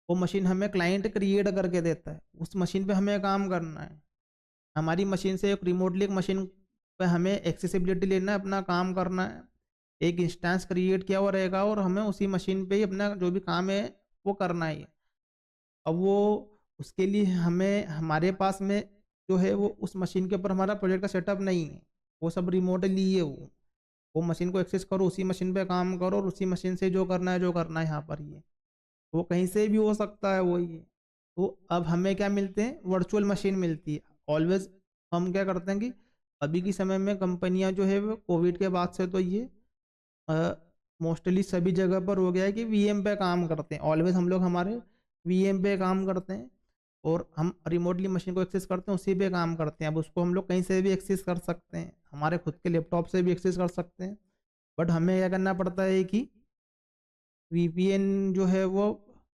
वो मशीन हमें क्लाइंट क्रिएट करके देता है, उस मशीन पे हमें काम करना है। हमारी मशीन से एक रिमोटली एक मशीन पे हमें एक्सेसिबिलिटी लेना है, अपना काम करना है, एक इंस्टेंस क्रिएट किया हुआ रहेगा और हमें उसी मशीन पे ही अपना जो भी काम है वो करना ही है। अब वो उसके लिए हमें हमारे पास में जो है वो उस मशीन के ऊपर हमारा प्रोजेक्ट का सेटअप नहीं है, वो सब रिमोटली है। वो मशीन को एक्सेस करो, उसी मशीन पे काम करो और उसी मशीन से जो करना है यहाँ पर ये वो कहीं से भी हो सकता है वो ये। तो अब हमें क्या मिलते हैं, वर्चुअल मशीन मिलती है ऑलवेज। हम क्या करते हैं कि अभी के समय में कंपनियां जो है वो कोविड के बाद से तो ये मोस्टली सभी जगह पर हो गया है कि वीएम पे काम करते हैं। ऑलवेज हम लोग हमारे वीएम पे काम करते हैं और हम रिमोटली मशीन को एक्सेस करते हैं, उसी पे काम करते हैं। अब उसको हम लोग कहीं से भी एक्सेस कर सकते हैं, हमारे खुद के लैपटॉप से भी एक्सेस कर सकते हैं। बट हमें क्या करना पड़ता है कि वीपीएन जो है वो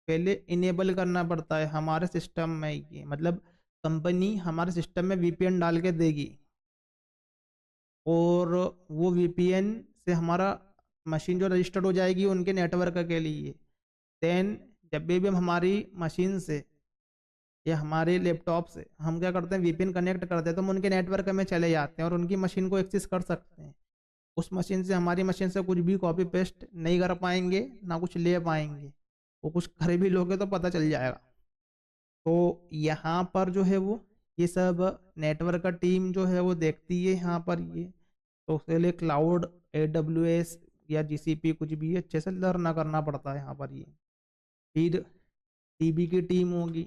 पहले इनेबल करना पड़ता है हमारे सिस्टम में। ये मतलब कंपनी हमारे सिस्टम में वीपीएन डाल के देगी और वो वीपीएन से हमारा मशीन जो रजिस्टर्ड हो जाएगी उनके नेटवर्क के लिए। देन जब भी हम हमारी मशीन से या हमारे लैपटॉप से हम क्या करते हैं वीपीएन कनेक्ट करते हैं तो हम उनके नेटवर्क में चले जाते हैं और उनकी मशीन को एक्सेस कर सकते हैं। उस मशीन से हमारी मशीन से कुछ भी कॉपी पेस्ट नहीं कर पाएंगे, ना कुछ ले पाएंगे। वो कुछ कर भी लोगे तो पता चल जाएगा। तो यहाँ पर जो है वो ये सब नेटवर्क का टीम जो है वो देखती है यहाँ पर ये। तो उसके लिए क्लाउड AWS या GCP कुछ भी अच्छे से लर्न करना पड़ता है यहाँ पर ये। फिर DB की टीम होगी,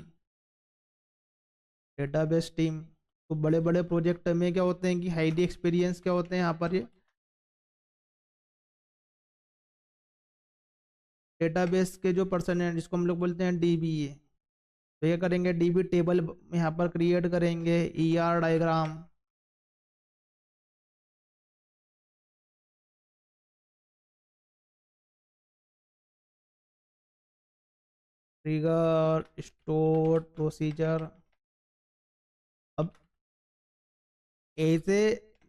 डेटाबेस टीम। तो बड़े बड़े प्रोजेक्ट में क्या होते हैं कि हाईली एक्सपीरियंस क्या होते हैं यहाँ पर ये डेटाबेस के जो पर्सन है जिसको हम लोग बोलते हैं DBA। तो ये करेंगे DB टेबल यहाँ पर क्रिएट करेंगे, ER diagram, trigger, store, procedure. अब एज ए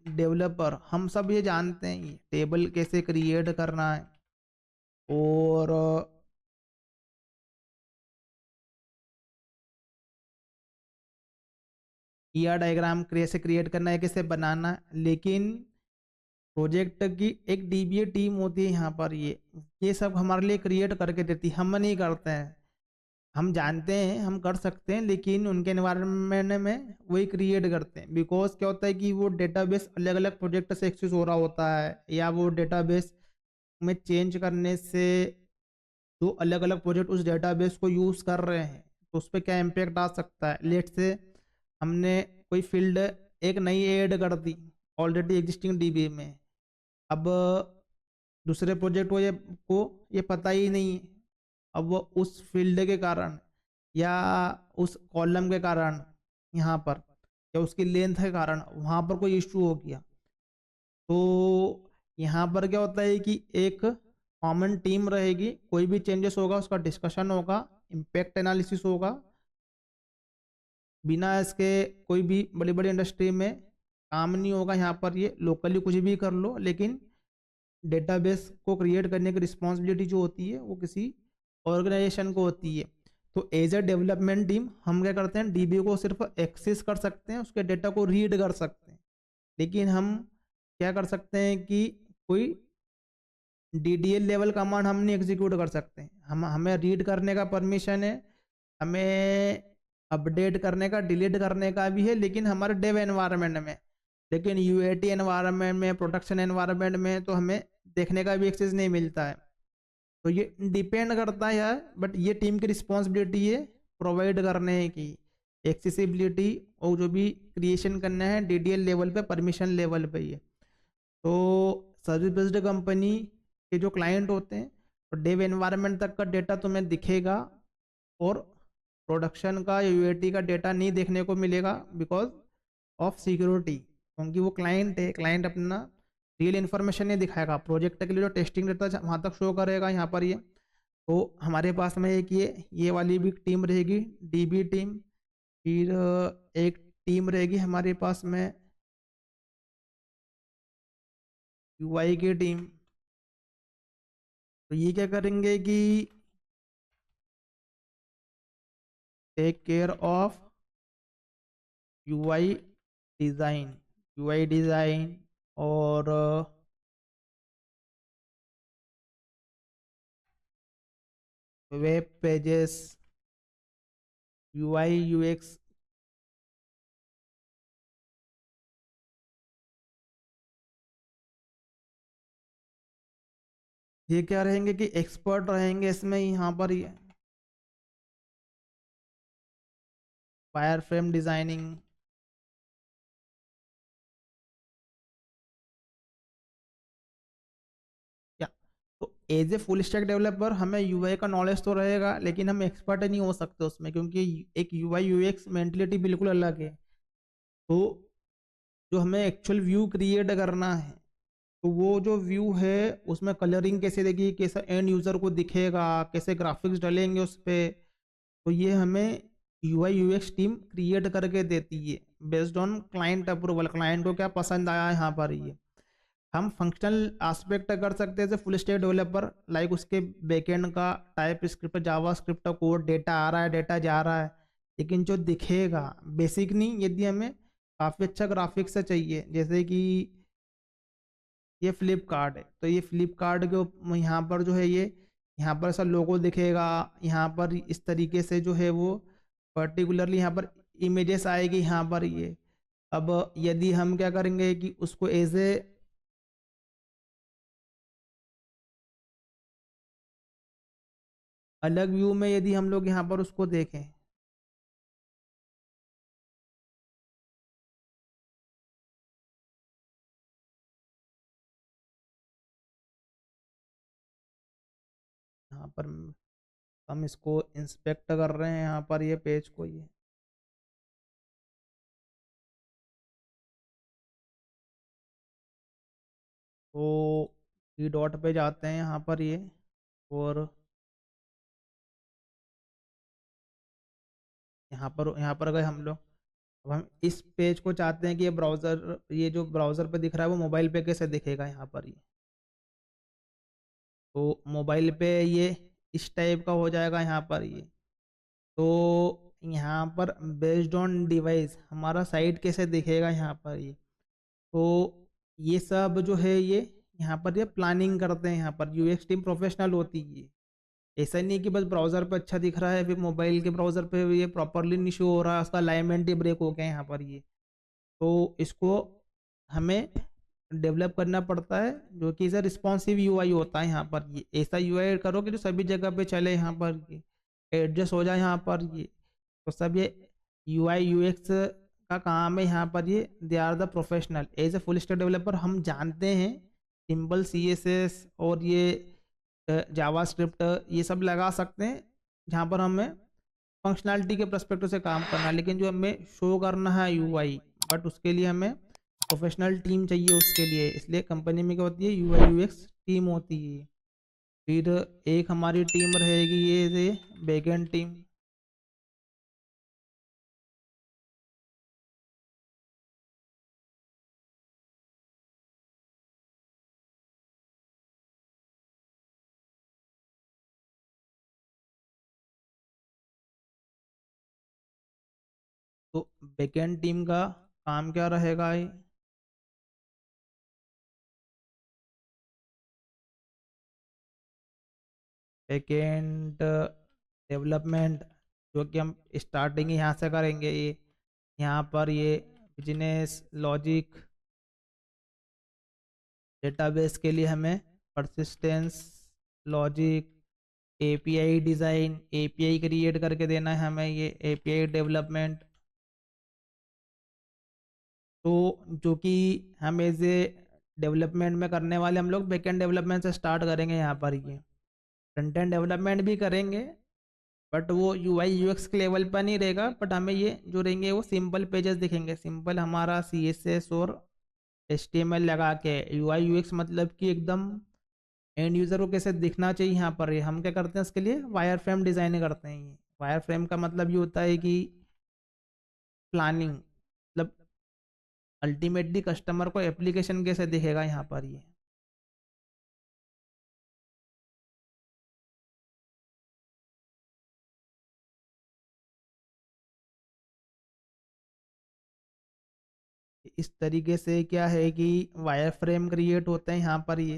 डेवलपर हम सब ये जानते हैं ये टेबल कैसे क्रिएट करना है और ER डायग्राम कैसे क्रिएट करना है, कैसे बनाना है। लेकिन प्रोजेक्ट की एक DBA टीम होती है यहाँ पर ये सब हमारे लिए क्रिएट करके देती है, हम नहीं करते हैं। हम जानते हैं हम कर सकते हैं लेकिन उनके एनवायरनमेंट में वही क्रिएट करते हैं। बिकॉज क्या होता है कि वो डेटाबेस अलग अलग प्रोजेक्ट से एक्सेस हो रहा होता है या वो डेटाबेस में चेंज करने से जो अलग अलग प्रोजेक्ट उस डेटाबेस को यूज़ कर रहे हैं तो उस पर क्या इम्पेक्ट आ सकता है। लेट से हमने कोई फील्ड एक नई ऐड कर दी ऑलरेडी एग्जिस्टिंग DB में। अब दूसरे प्रोजेक्ट को ये पता ही नहीं है। अब वो उस फील्ड के कारण या उस कॉलम के कारण यहाँ पर या उसकी लेंथ के कारण वहाँ पर कोई इशू हो गया तो यहाँ पर क्या होता है कि एक कॉमन टीम रहेगी, कोई भी चेंजेस होगा उसका डिस्कशन होगा, इम्पैक्ट एनालिसिस होगा। बिना इसके कोई भी बड़ी बड़ी इंडस्ट्री में काम नहीं होगा। यहाँ पर ये लोकली कुछ भी कर लो लेकिन डेटाबेस को क्रिएट करने की रिस्पॉन्सिबिलिटी जो होती है वो किसी ऑर्गेनाइजेशन को होती है। तो एज ए डेवलपमेंट टीम हम क्या करते हैं DB को सिर्फ एक्सेस कर सकते हैं, उसके डेटा को रीड कर सकते हैं। लेकिन हम क्या कर सकते हैं कि कोई DDL लेवल कमांड हम नहीं एग्जीक्यूट कर सकते हैं। हम हमें रीड करने का परमिशन है, हमें अपडेट करने का डिलीट करने का भी है लेकिन हमारे डेव एनवायरनमेंट में। लेकिन UAT एनवायरनमेंट में प्रोडक्शन एनवायरनमेंट में तो हमें देखने का भी एक्सेस नहीं मिलता है। तो ये डिपेंड करता है यार, बट ये टीम की रिस्पॉन्सिबिलिटी है प्रोवाइड करने की एक्सेसिबिलिटी और जो भी क्रिएशन करना है DDL लेवल पे परमिशन लेवल पे ये। तो सर्विस बेस्ड कंपनी के जो क्लाइंट होते हैं तो डेव एनवायरनमेंट तक का डेटा तुम्हें दिखेगा और प्रोडक्शन का या UAT का डेटा नहीं देखने को मिलेगा बिकॉज ऑफ सिक्योरिटी। क्योंकि वो क्लाइंट है, क्लाइंट अपना रियल इन्फॉर्मेशन नहीं दिखाएगा। प्रोजेक्ट के लिए जो टेस्टिंग डेटा वहाँ तक शो करेगा यहाँ पर ये। तो हमारे पास में एक ये वाली भी टीम रहेगी DB टीम। फिर एक टीम रहेगी हमारे पास में UI की टीम। तो ये क्या करेंगे कि take care of UI design. UI design और वेब पेजेस, यूआई यूएक्स। ये क्या रहेंगे कि एक्सपर्ट रहेंगे इसमें यहाँ पर ये वायर फ्रेम डिजाइनिंग। या तो as a full stack developer हमें यूआई का नॉलेज तो रहेगा, लेकिन हम एक्सपर्ट नहीं हो सकते उसमें, क्योंकि एक यूआई यूएक्स मेंटलिटी बिल्कुल अलग है। तो जो हमें एक्चुअल व्यू क्रिएट करना है, तो वो जो व्यू है उसमें कलरिंग कैसे देगी, कैसे एंड यूज़र को दिखेगा, कैसे ग्राफिक्स डलेंगे उस पर, तो ये हमें यूआई यूएक्स टीम क्रिएट करके देती है based on client approval. Client को क्या पसंद आया यहाँ पर, ये हम फंक्शनल एस्पेक्ट कर सकते हैं जैसे फुल स्टैक डेवलपर, लाइक उसके बैकएंड का टाइप स्क्रिप्ट, जावा स्क्रिप्ट कोड, डेटा आ रहा है, डेटा जा रहा है, लेकिन जो दिखेगा बेसिक नहीं। यदि हमें काफ़ी अच्छा ग्राफिक्स से चाहिए, जैसे कि ये फ्लिपकार्ट है, तो ये फ्लिपकार्ट के यहाँ पर जो है ये यहाँ पर ऐसा लोगो दिखेगा, यहाँ पर इस तरीके से जो है वो पर्टिकुलरली यहाँ पर इमेजेस आएगी यहाँ पर ये। अब यदि हम क्या करेंगे कि उसको एज ए अलग व्यू में यदि हम लोग यहाँ पर उसको देखें, यहाँ पर हम इसको इंस्पेक्ट कर रहे हैं यहाँ पर ये पेज को, ये तो ई डॉट पे जाते हैं यहाँ पर ये, और यहाँ पर गए हम लोग। अब हम इस पेज को चाहते हैं कि ये जो ब्राउज़र पे दिख रहा है वो मोबाइल पे कैसे दिखेगा यहाँ पर ये। तो मोबाइल पे ये इस टाइप का हो जाएगा यहाँ पर ये। तो यहाँ पर बेस्ड ऑन डिवाइस हमारा साइट कैसे दिखेगा यहाँ पर ये। तो ये सब जो है ये यहाँ पर ये प्लानिंग करते हैं, यहाँ पर यूएक्स टीम प्रोफेशनल होती है। ऐसा नहीं कि बस ब्राउज़र पे अच्छा दिख रहा है, फिर मोबाइल के ब्राउज़र पे ये प्रॉपरली नहीं शो हो रहा है, उसका अलाइनमेंट ही ब्रेक हो गया यहाँ पर ये। तो इसको हमें डेवलप करना पड़ता है, जो कि इसे रिस्पॉन्सिव यूआई होता है यहाँ पर ये। ऐसा यूआई करो कि जो सभी जगह पे चले, यहाँ पर ये एडजस्ट हो जाए यहाँ पर ये। तो सब ये यूआई यूएक्स का काम है यहाँ पर ये। They are the professional as a full stack developer. हम जानते हैं सिंपल सीएसएस और ये जावा स्क्रिप्ट ये सब लगा सकते हैं जहाँ पर हमें फंक्शनैलिटी के परस्पेक्टिव से काम करना है, लेकिन जो हमें शो करना है यूआई, बट उसके लिए हमें प्रोफेशनल टीम चाहिए उसके लिए। इसलिए कंपनी में क्या होती है, यूआई यूएक्स टीम होती है। फिर एक हमारी टीम रहेगी ये बैकएंड टीम। तो बैकएंड टीम का काम क्या रहेगा ये, बैकएंड डेवलपमेंट, जो कि हम स्टार्टिंग यहाँ से करेंगे ये। यहाँ पर ये बिजनेस लॉजिक, डेटाबेस के लिए हमें persistence logic, API design, API create करके देना है हमें ये एपीआई डेवलपमेंट। तो जो कि हम एज ए डेवलपमेंट में करने वाले हम लोग बैकएंड डेवलपमेंट से स्टार्ट करेंगे यहाँ पर ये। फ्रंट एंड डेवलपमेंट भी करेंगे, बट वो यूआई यूएक्स के लेवल पर नहीं रहेगा, बट हमें ये जो रहेंगे वो सिंपल पेजेस दिखेंगे, सिंपल हमारा सीएसएस और एचटीएमएल लगा के। यूआई यूएक्स मतलब कि एकदम एंड यूज़र को कैसे दिखना चाहिए यहाँ पर ये हम क्या करते हैं, उसके लिए वायर फ्रेम डिज़ाइन करते हैं। ये वायर फ्रेम का मतलब ये होता है कि प्लानिंग, मतलब अल्टीमेटली कस्टमर को एप्लीकेशन कैसे दिखेगा यहाँ पर ये। इस तरीके से क्या है कि वायर फ्रेम क्रिएट होते हैं यहाँ पर ये।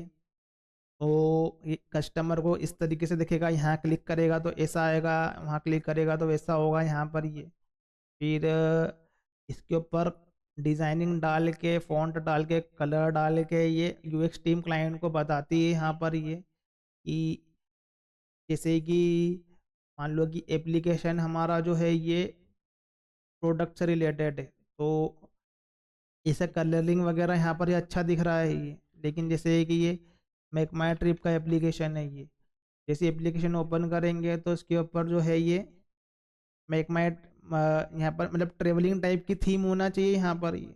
तो ये कस्टमर को इस तरीके से दिखेगा, यहाँ क्लिक करेगा तो ऐसा आएगा, वहाँ क्लिक करेगा तो वैसा होगा यहाँ पर ये। फिर इसके ऊपर डिजाइनिंग डाल के, फॉन्ट डाल के, कलर डाल के ये यूएक्स टीम क्लाइंट को बताती है यहाँ पर ये कि जैसे कि मान लो कि एप्लीकेशन हमारा जो है ये प्रोडक्ट से रिलेटेड है, तो इसे कलरिंग वगैरह यहाँ पर ये अच्छा दिख रहा है ये। लेकिन जैसे कि ये मेक माई ट्रिप का एप्लीकेशन है ये, जैसे एप्लीकेशन ओपन करेंगे तो इसके ऊपर जो है ये मेक माई यहाँ पर मतलब ट्रेवलिंग टाइप की थीम होना चाहिए यहाँ पर ये।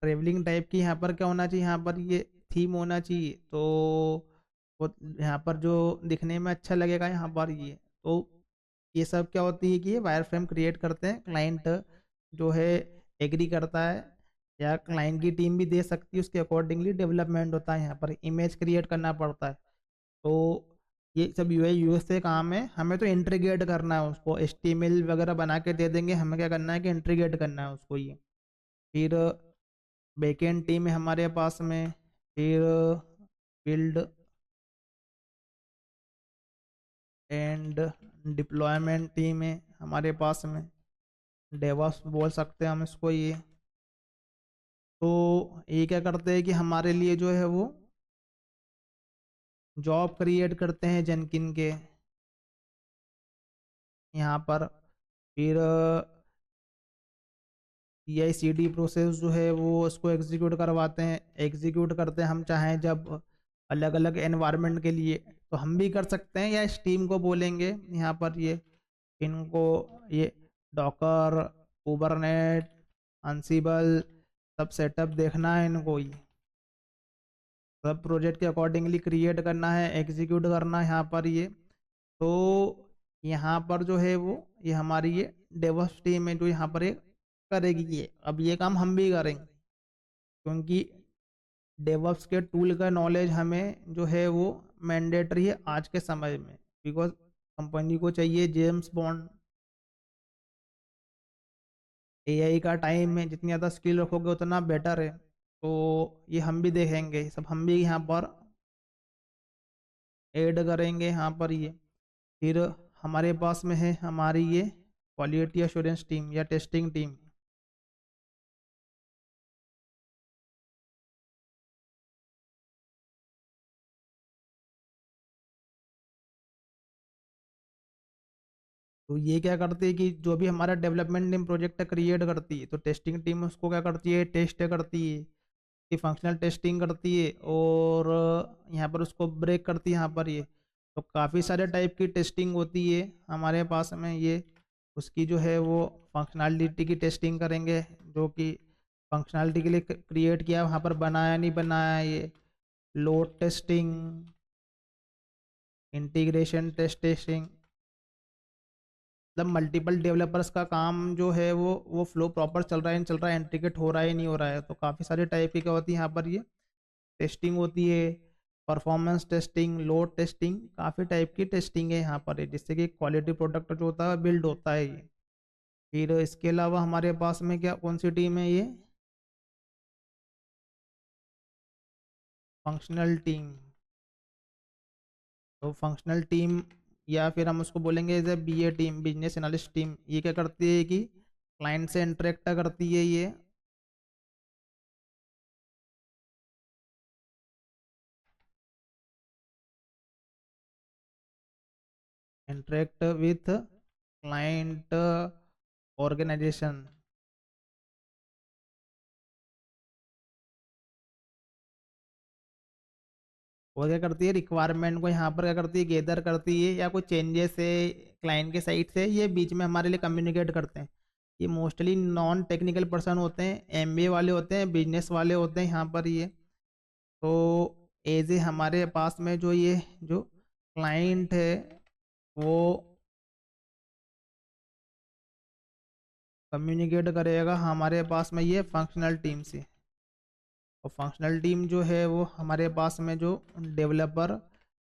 ट्रेवलिंग टाइप की यहाँ पर क्या होना चाहिए, यहाँ पर ये थीम होना चाहिए, तो वो यहाँ पर जो दिखने में अच्छा लगेगा यहाँ पर ये। तो ये सब क्या होती है कि ये वायर फ्रेम क्रिएट करते हैं, क्लाइंट जो है एग्री करता है या क्लाइंट की टीम भी दे सकती है, उसके अकॉर्डिंगली डेवलपमेंट होता है। यहाँ पर इमेज क्रिएट करना पड़ता है। तो ये सब यूआई यूएक्स से काम है, हमें तो इंटीग्रेट करना है उसको, एचटीएमएल वगैरह बना के दे देंगे, हमें क्या करना है कि इंटीग्रेट करना है उसको ये। फिर बैकएंड टीम है हमारे पास में, फिर बिल्ड एंड डिप्लॉयमेंट टीम है हमारे पास में, डेवऑप्स बोल सकते हैं हम इसको ये। तो ये क्या करते हैं कि हमारे लिए जो है वो जॉब क्रिएट करते हैं जेनकिन के यहाँ पर। फिर CI/CD प्रोसेस जो है वो उसको एग्जीक्यूट करवाते हैं, एग्जीक्यूट करते हैं हम चाहें जब अलग अलग एनवायरनमेंट के लिए तो हम भी कर सकते हैं, या इस टीम को बोलेंगे यहाँ पर ये इनको ये डॉकर, कुबरनेट, अंसिबल सब सेटअप देखना है इनको, ये सब प्रोजेक्ट के अकॉर्डिंगली क्रिएट करना है, एग्जीक्यूट करना है यहाँ पर ये। तो यहाँ पर जो है वो ये हमारी ये डेवऑप्स टीम है जो यहाँ पर ये करेगी ये। अब ये काम हम भी करेंगे क्योंकि डेवऑप्स के टूल का नॉलेज हमें जो है वो मैंडेटरी है आज के समय में, बिकॉज कंपनी को चाहिए जेम्स बॉन्ड। एआई का टाइम में जितनी ज़्यादा स्किल रखोगे उतना बेटर है। तो ये हम भी देखेंगे, सब हम भी यहाँ पर ऐड करेंगे यहाँ पर ये। फिर हमारे पास में है हमारी ये क्वालिटी एश्योरेंस टीम या टेस्टिंग टीम। तो ये क्या करती है कि जो भी हमारा डेवलपमेंट टीम प्रोजेक्ट क्रिएट करती है तो टेस्टिंग टीम उसको क्या करती है, टेस्ट करती है, कि फंक्शनल टेस्टिंग करती है और यहाँ पर उसको ब्रेक करती है यहाँ पर ये। तो काफ़ी सारे टाइप की टेस्टिंग होती है हमारे पास में ये। उसकी जो है वो फंक्शनैलिटी की टेस्टिंग करेंगे, जो कि फंक्शनैलिटी के लिए क्रिएट किया वहाँ पर बनाया नहीं बनाया ये। लोड टेस्टिंग, इंटीग्रेशन टेस्टिंग, मतलब मल्टीपल डेवलपर्स का काम जो है वो फ्लो प्रॉपर चल रहा है नहीं चल रहा है, इंटीग्रेट हो रहा है नहीं हो रहा है। तो काफ़ी सारे टाइप की क्या होती है यहाँ पर ये टेस्टिंग होती है। परफॉर्मेंस टेस्टिंग, लोड टेस्टिंग, काफ़ी टाइप की टेस्टिंग है यहाँ पर, जिससे कि क्वालिटी प्रोडक्ट जो होता है बिल्ड होता है ये। फिर इसके अलावा हमारे पास में क्या कौन सी टीम है ये, फंक्शनल टीम। तो फंक्शनल टीम या फिर हम उसको बोलेंगे as a BA team, business analyst team. ये क्या करती है कि क्लाइंट से इंटरेक्ट करती है ये, इंटरेक्ट विथ क्लाइंट ऑर्गेनाइजेशन। वो क्या करती है रिक्वायरमेंट को यहाँ पर क्या करती है गैदर करती है, या कोई चेंजेस है क्लाइंट के साइड से ये बीच में हमारे लिए कम्युनिकेट करते हैं। ये मोस्टली नॉन टेक्निकल पर्सन होते हैं, MBA वाले होते हैं, बिजनेस वाले होते हैं यहाँ पर ये। तो एज ए हमारे पास में जो ये जो क्लाइंट है वो कम्युनिकेट करेगा हमारे पास में ये फंक्शनल टीम से। और फंक्शनल टीम जो है वो हमारे पास में जो डेवलपर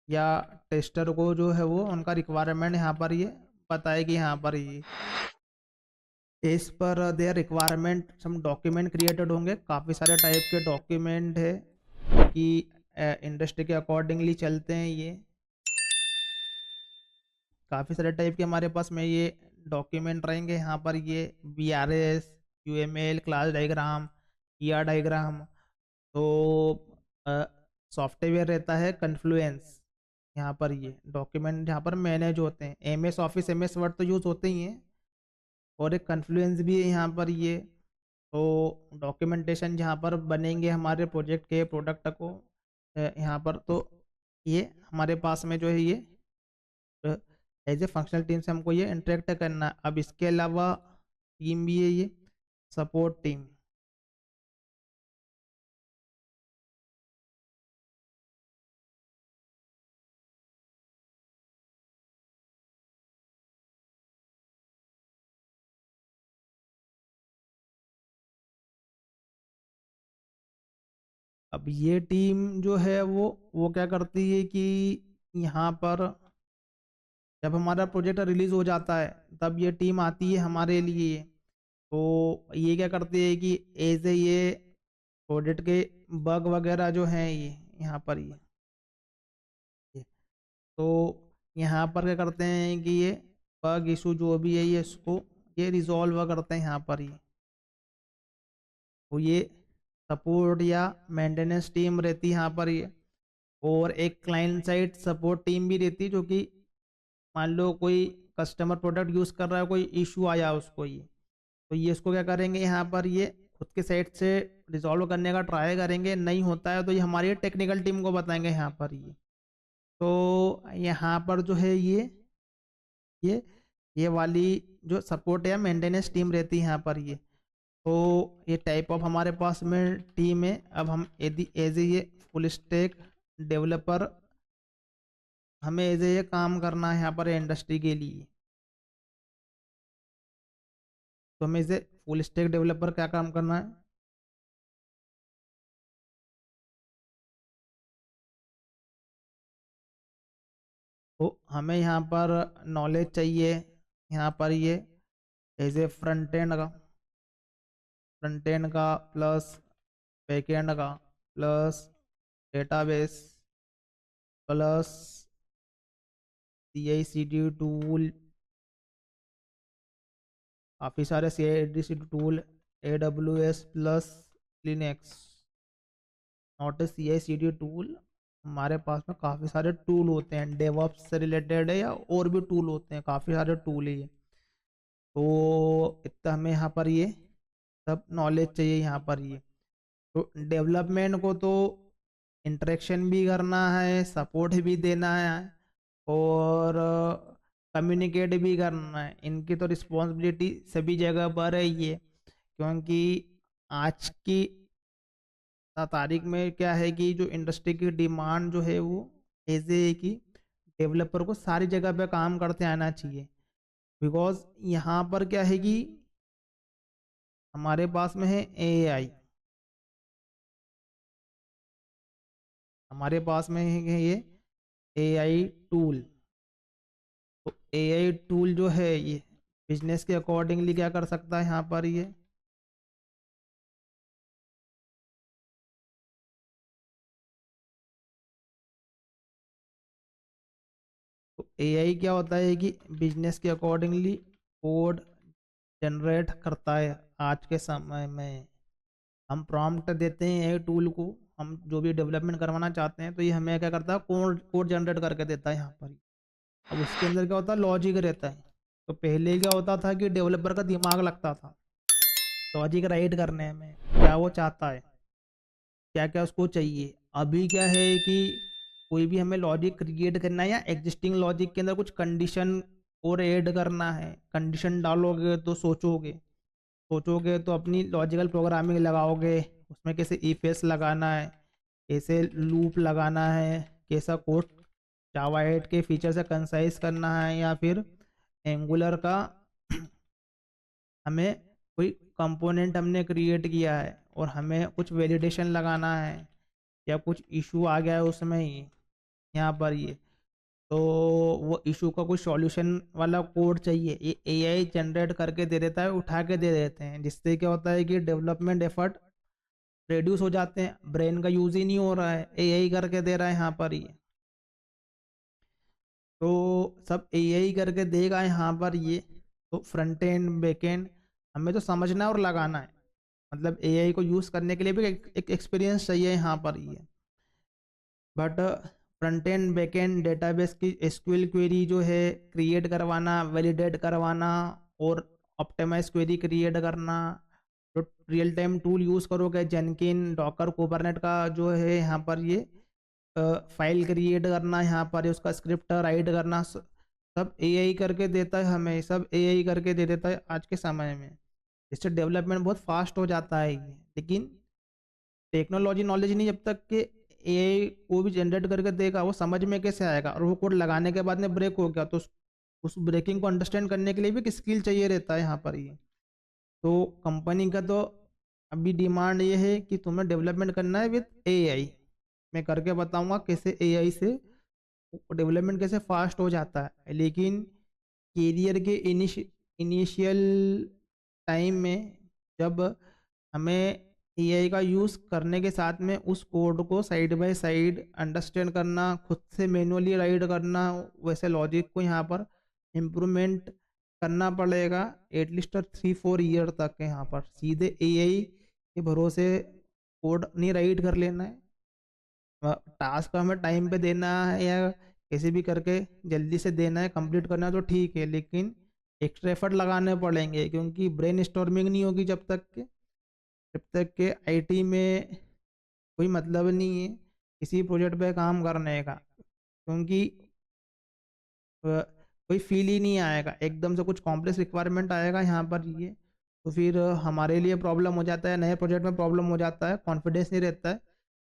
या टेस्टर को जो है वो उनका रिक्वायरमेंट यहाँ पर ये बताएगी। यहाँ पर ये as per their requirement some document created होंगे। काफ़ी सारे टाइप के डॉक्यूमेंट है कि इंडस्ट्री के अकॉर्डिंगली चलते हैं। ये काफ़ी सारे टाइप के हमारे पास में ये डॉक्यूमेंट रहेंगे। यहाँ पर ये BRS, UML, class diagram, ER diagram. तो सॉफ्टवेयर रहता है कन्फ्लुएंस। यहाँ पर ये डॉक्यूमेंट यहाँ पर मैनेज होते हैं। MS ऑफिस, MS वर्ड तो यूज़ होते ही हैं, और एक कन्फ्लुएंस भी है यहाँ पर ये। तो डॉक्यूमेंटेशन जहाँ पर बनेंगे हमारे प्रोजेक्ट के प्रोडक्ट को यहाँ पर, तो ये हमारे पास में जो है ये एज ए फंक्शनल टीम से हमको ये इंटरेक्ट करना है। अब इसके अलावा टीम भी है ये सपोर्ट टीम। अब ये टीम जो है वो क्या करती है कि यहाँ पर जब हमारा प्रोजेक्ट रिलीज हो जाता है तब ये टीम आती है हमारे लिए। तो ये क्या करती है कि एज ए ये प्रोजेक्ट के बग वगैरह जो हैं ये यहाँ पर ये तो यहाँ पर क्या करते हैं कि ये बग इशू जो भी है ये इसको ये रिजॉल्व करते हैं यहाँ पर ये। तो ये सपोर्ट या मेंटेनेंस टीम रहती है यहाँ पर ये। और एक क्लाइंट साइड सपोर्ट टीम भी रहती है, जो कि मान लो कोई कस्टमर प्रोडक्ट यूज़ कर रहा है, कोई इशू आया उसको ये, तो ये इसको क्या करेंगे यहाँ पर ये खुद के साइड से रिजॉल्व करने का ट्राई करेंगे। नहीं होता है तो ये हमारी टेक्निकल टीम को बताएंगे यहाँ पर ये। तो यहाँ पर जो है ये ये वाली जो सपोर्ट या मेंटेनेंस टीम रहती है यहाँ पर ये। तो ये टाइप ऑफ हमारे पास में टीम है। अब हम यदि एज ए ये फुल स्टैक डेवलपर हमें एज ए ये काम करना है यहाँ पर इंडस्ट्री के लिए, तो हमें as a full stack developer क्या काम करना है। तो हमें यहाँ पर नॉलेज चाहिए यहाँ पर ये एज ए फ्रंट एंड का प्लस बैक एंड का plus database plus CI/CD tool, काफ़ी सारे CI/CD tool, AWS plus Linux, not a CI/CD tool. हमारे पास में काफ़ी सारे टूल होते हैं, डेवऑप्स से रिलेटेड है या और भी टूल होते हैं, काफ़ी सारे टूल है ये। तो इतना हमें यहाँ पर ये सब नॉलेज चाहिए यहाँ पर ये। तो डेवलपमेंट को तो इंटरेक्शन भी करना है, सपोर्ट भी देना है, और कम्युनिकेट भी करना है। इनकी तो रिस्पॉन्सिबिलिटी सभी जगह पर है ये। क्योंकि आज की तारीख में क्या है कि जो इंडस्ट्री की डिमांड जो है वो ऐसे है कि डेवलपर को सारी जगह पे काम करते आना चाहिए। बिकॉज यहाँ पर क्या है कि हमारे पास में है AI, हमारे पास में है ये AI टूल। तो AI टूल जो है ये बिजनेस के अकॉर्डिंगली क्या कर सकता है यहाँ पर ये। तो AI क्या होता है कि बिजनेस के अकॉर्डिंगली कोड जनरेट करता है। आज के समय में हम प्रॉम्प्ट देते हैं AI टूल को, हम जो भी डेवलपमेंट करवाना चाहते हैं, तो ये हमें क्या करता है कोड कोड जनरेट करके देता है यहाँ पर। अब उसके अंदर क्या होता है लॉजिक रहता है। तो पहले क्या होता था कि डेवलपर का दिमाग लगता था लॉजिक राइट करने में, क्या वो चाहता है, क्या क्या उसको चाहिए। अभी क्या है कि कोई भी हमें लॉजिक क्रिएट करना है या एग्जिस्टिंग लॉजिक के अंदर कुछ कंडीशन और ऐड करना है, कंडीशन डालोगे तो सोचोगे तो अपनी लॉजिकल प्रोग्रामिंग लगाओगे, उसमें कैसे इफ एल्स लगाना है, कैसे लूप लगाना है, कैसा कोड जावा 8 के फीचर से कंसाइज करना है, या फिर एंगुलर का हमें कोई कंपोनेंट हमने क्रिएट किया है और हमें कुछ वैलिडेशन लगाना है या कुछ इशू आ गया है उसमें ही, यहाँ पर ये, तो वो इशू का कोई सॉल्यूशन वाला कोड चाहिए, ये एआई जनरेट करके दे देता है, उठा के दे देते हैं, जिससे क्या होता है कि डेवलपमेंट एफर्ट रिड्यूस हो जाते हैं, ब्रेन का यूज ही नहीं हो रहा है, एआई करके दे रहा है यहाँ पर ये। तो सब एआई करके देगा यहाँ पर ये। तो फ्रंट एंड बैक एंड हमें तो समझना है और लगाना है, मतलब एआई को यूज करने के लिए भी एक एक्सपीरियंस चाहिए यहाँ पर ये। But front end back and database की एसक्यूएल क्वेरी जो है क्रिएट करवाना, वैलिडेट करवाना और ऑप्टिमाइज क्वेरी क्रिएट करना, तो रियल टाइम टूल यूज़ करोगे जेनकिन डॉकर कुबरनेट का जो है यहाँ पर ये फाइल क्रिएट करना, यहाँ पर उसका स्क्रिप्ट राइट करना, सब एआई करके देता है हमें, सब एआई करके दे देता है आज के समय में। इससे डेवलपमेंट बहुत फास्ट हो जाता है ये। लेकिन टेक्नोलॉजी नॉलेज नहीं, जब तक कि एआई को भी जनरेट करके देगा वो समझ में कैसे आएगा, और वो कोड लगाने के बाद में ब्रेक हो गया तो उस ब्रेकिंग को अंडरस्टैंड करने के लिए भी स्किल चाहिए रहता है यहाँ पर ये। तो कंपनी का तो अभी डिमांड ये है कि तुम्हें डेवलपमेंट करना है विद एआई। मैं करके बताऊंगा कैसे एआई से डेवलपमेंट कैसे फास्ट हो जाता है। लेकिन कैरियर के इनिशियल टाइम में जब हमें एआई का यूज़ करने के साथ में उस कोड को साइड बाय साइड अंडरस्टैंड करना, खुद से मैनुअली राइट करना, वैसे लॉजिक को यहाँ पर इम्प्रूवमेंट करना पड़ेगा एटलीस्ट 3-4 ईयर तक। यहाँ पर सीधे एआई के भरोसे कोड नहीं राइट कर लेना है, टास्क हमें टाइम पे देना है या कैसे भी करके जल्दी से देना है, कंप्लीट करना है तो ठीक है, लेकिन एक्स्ट्रा एफर्ट लगाने पड़ेंगे, क्योंकि ब्रेन स्टॉर्मिंग नहीं होगी जब तक के आईटी में कोई मतलब नहीं है किसी प्रोजेक्ट पे काम करने का, क्योंकि कोई फील ही नहीं आएगा, एकदम से कुछ कॉम्प्लेक्स रिक्वायरमेंट आएगा यहाँ पर ये, तो फिर हमारे लिए प्रॉब्लम हो जाता है, नए प्रोजेक्ट में प्रॉब्लम हो जाता है, कॉन्फिडेंस नहीं रहता है,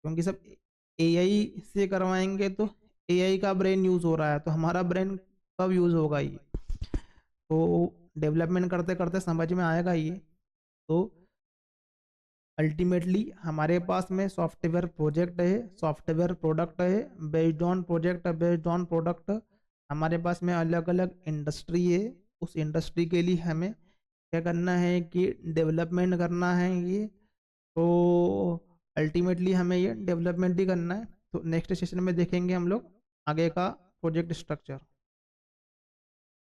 क्योंकि सब एआई से करवाएंगे तो एआई का ब्रेन यूज़ हो रहा है, तो हमारा ब्रेन कब यूज़ होगा ये। तो डेवलपमेंट करते करते समझ में आएगा ये। तो अल्टीमेटली हमारे पास में सॉफ्टवेयर प्रोजेक्ट है, सॉफ्टवेयर प्रोडक्ट है, based on project, based on product हमारे पास में अलग अलग इंडस्ट्री है। उस इंडस्ट्री के लिए हमें क्या करना है कि डेवलपमेंट करना है ये। तो अल्टीमेटली हमें ये डेवलपमेंट ही करना है। तो नेक्स्ट सेशन में देखेंगे हम लोग आगे का प्रोजेक्ट स्ट्रक्चर।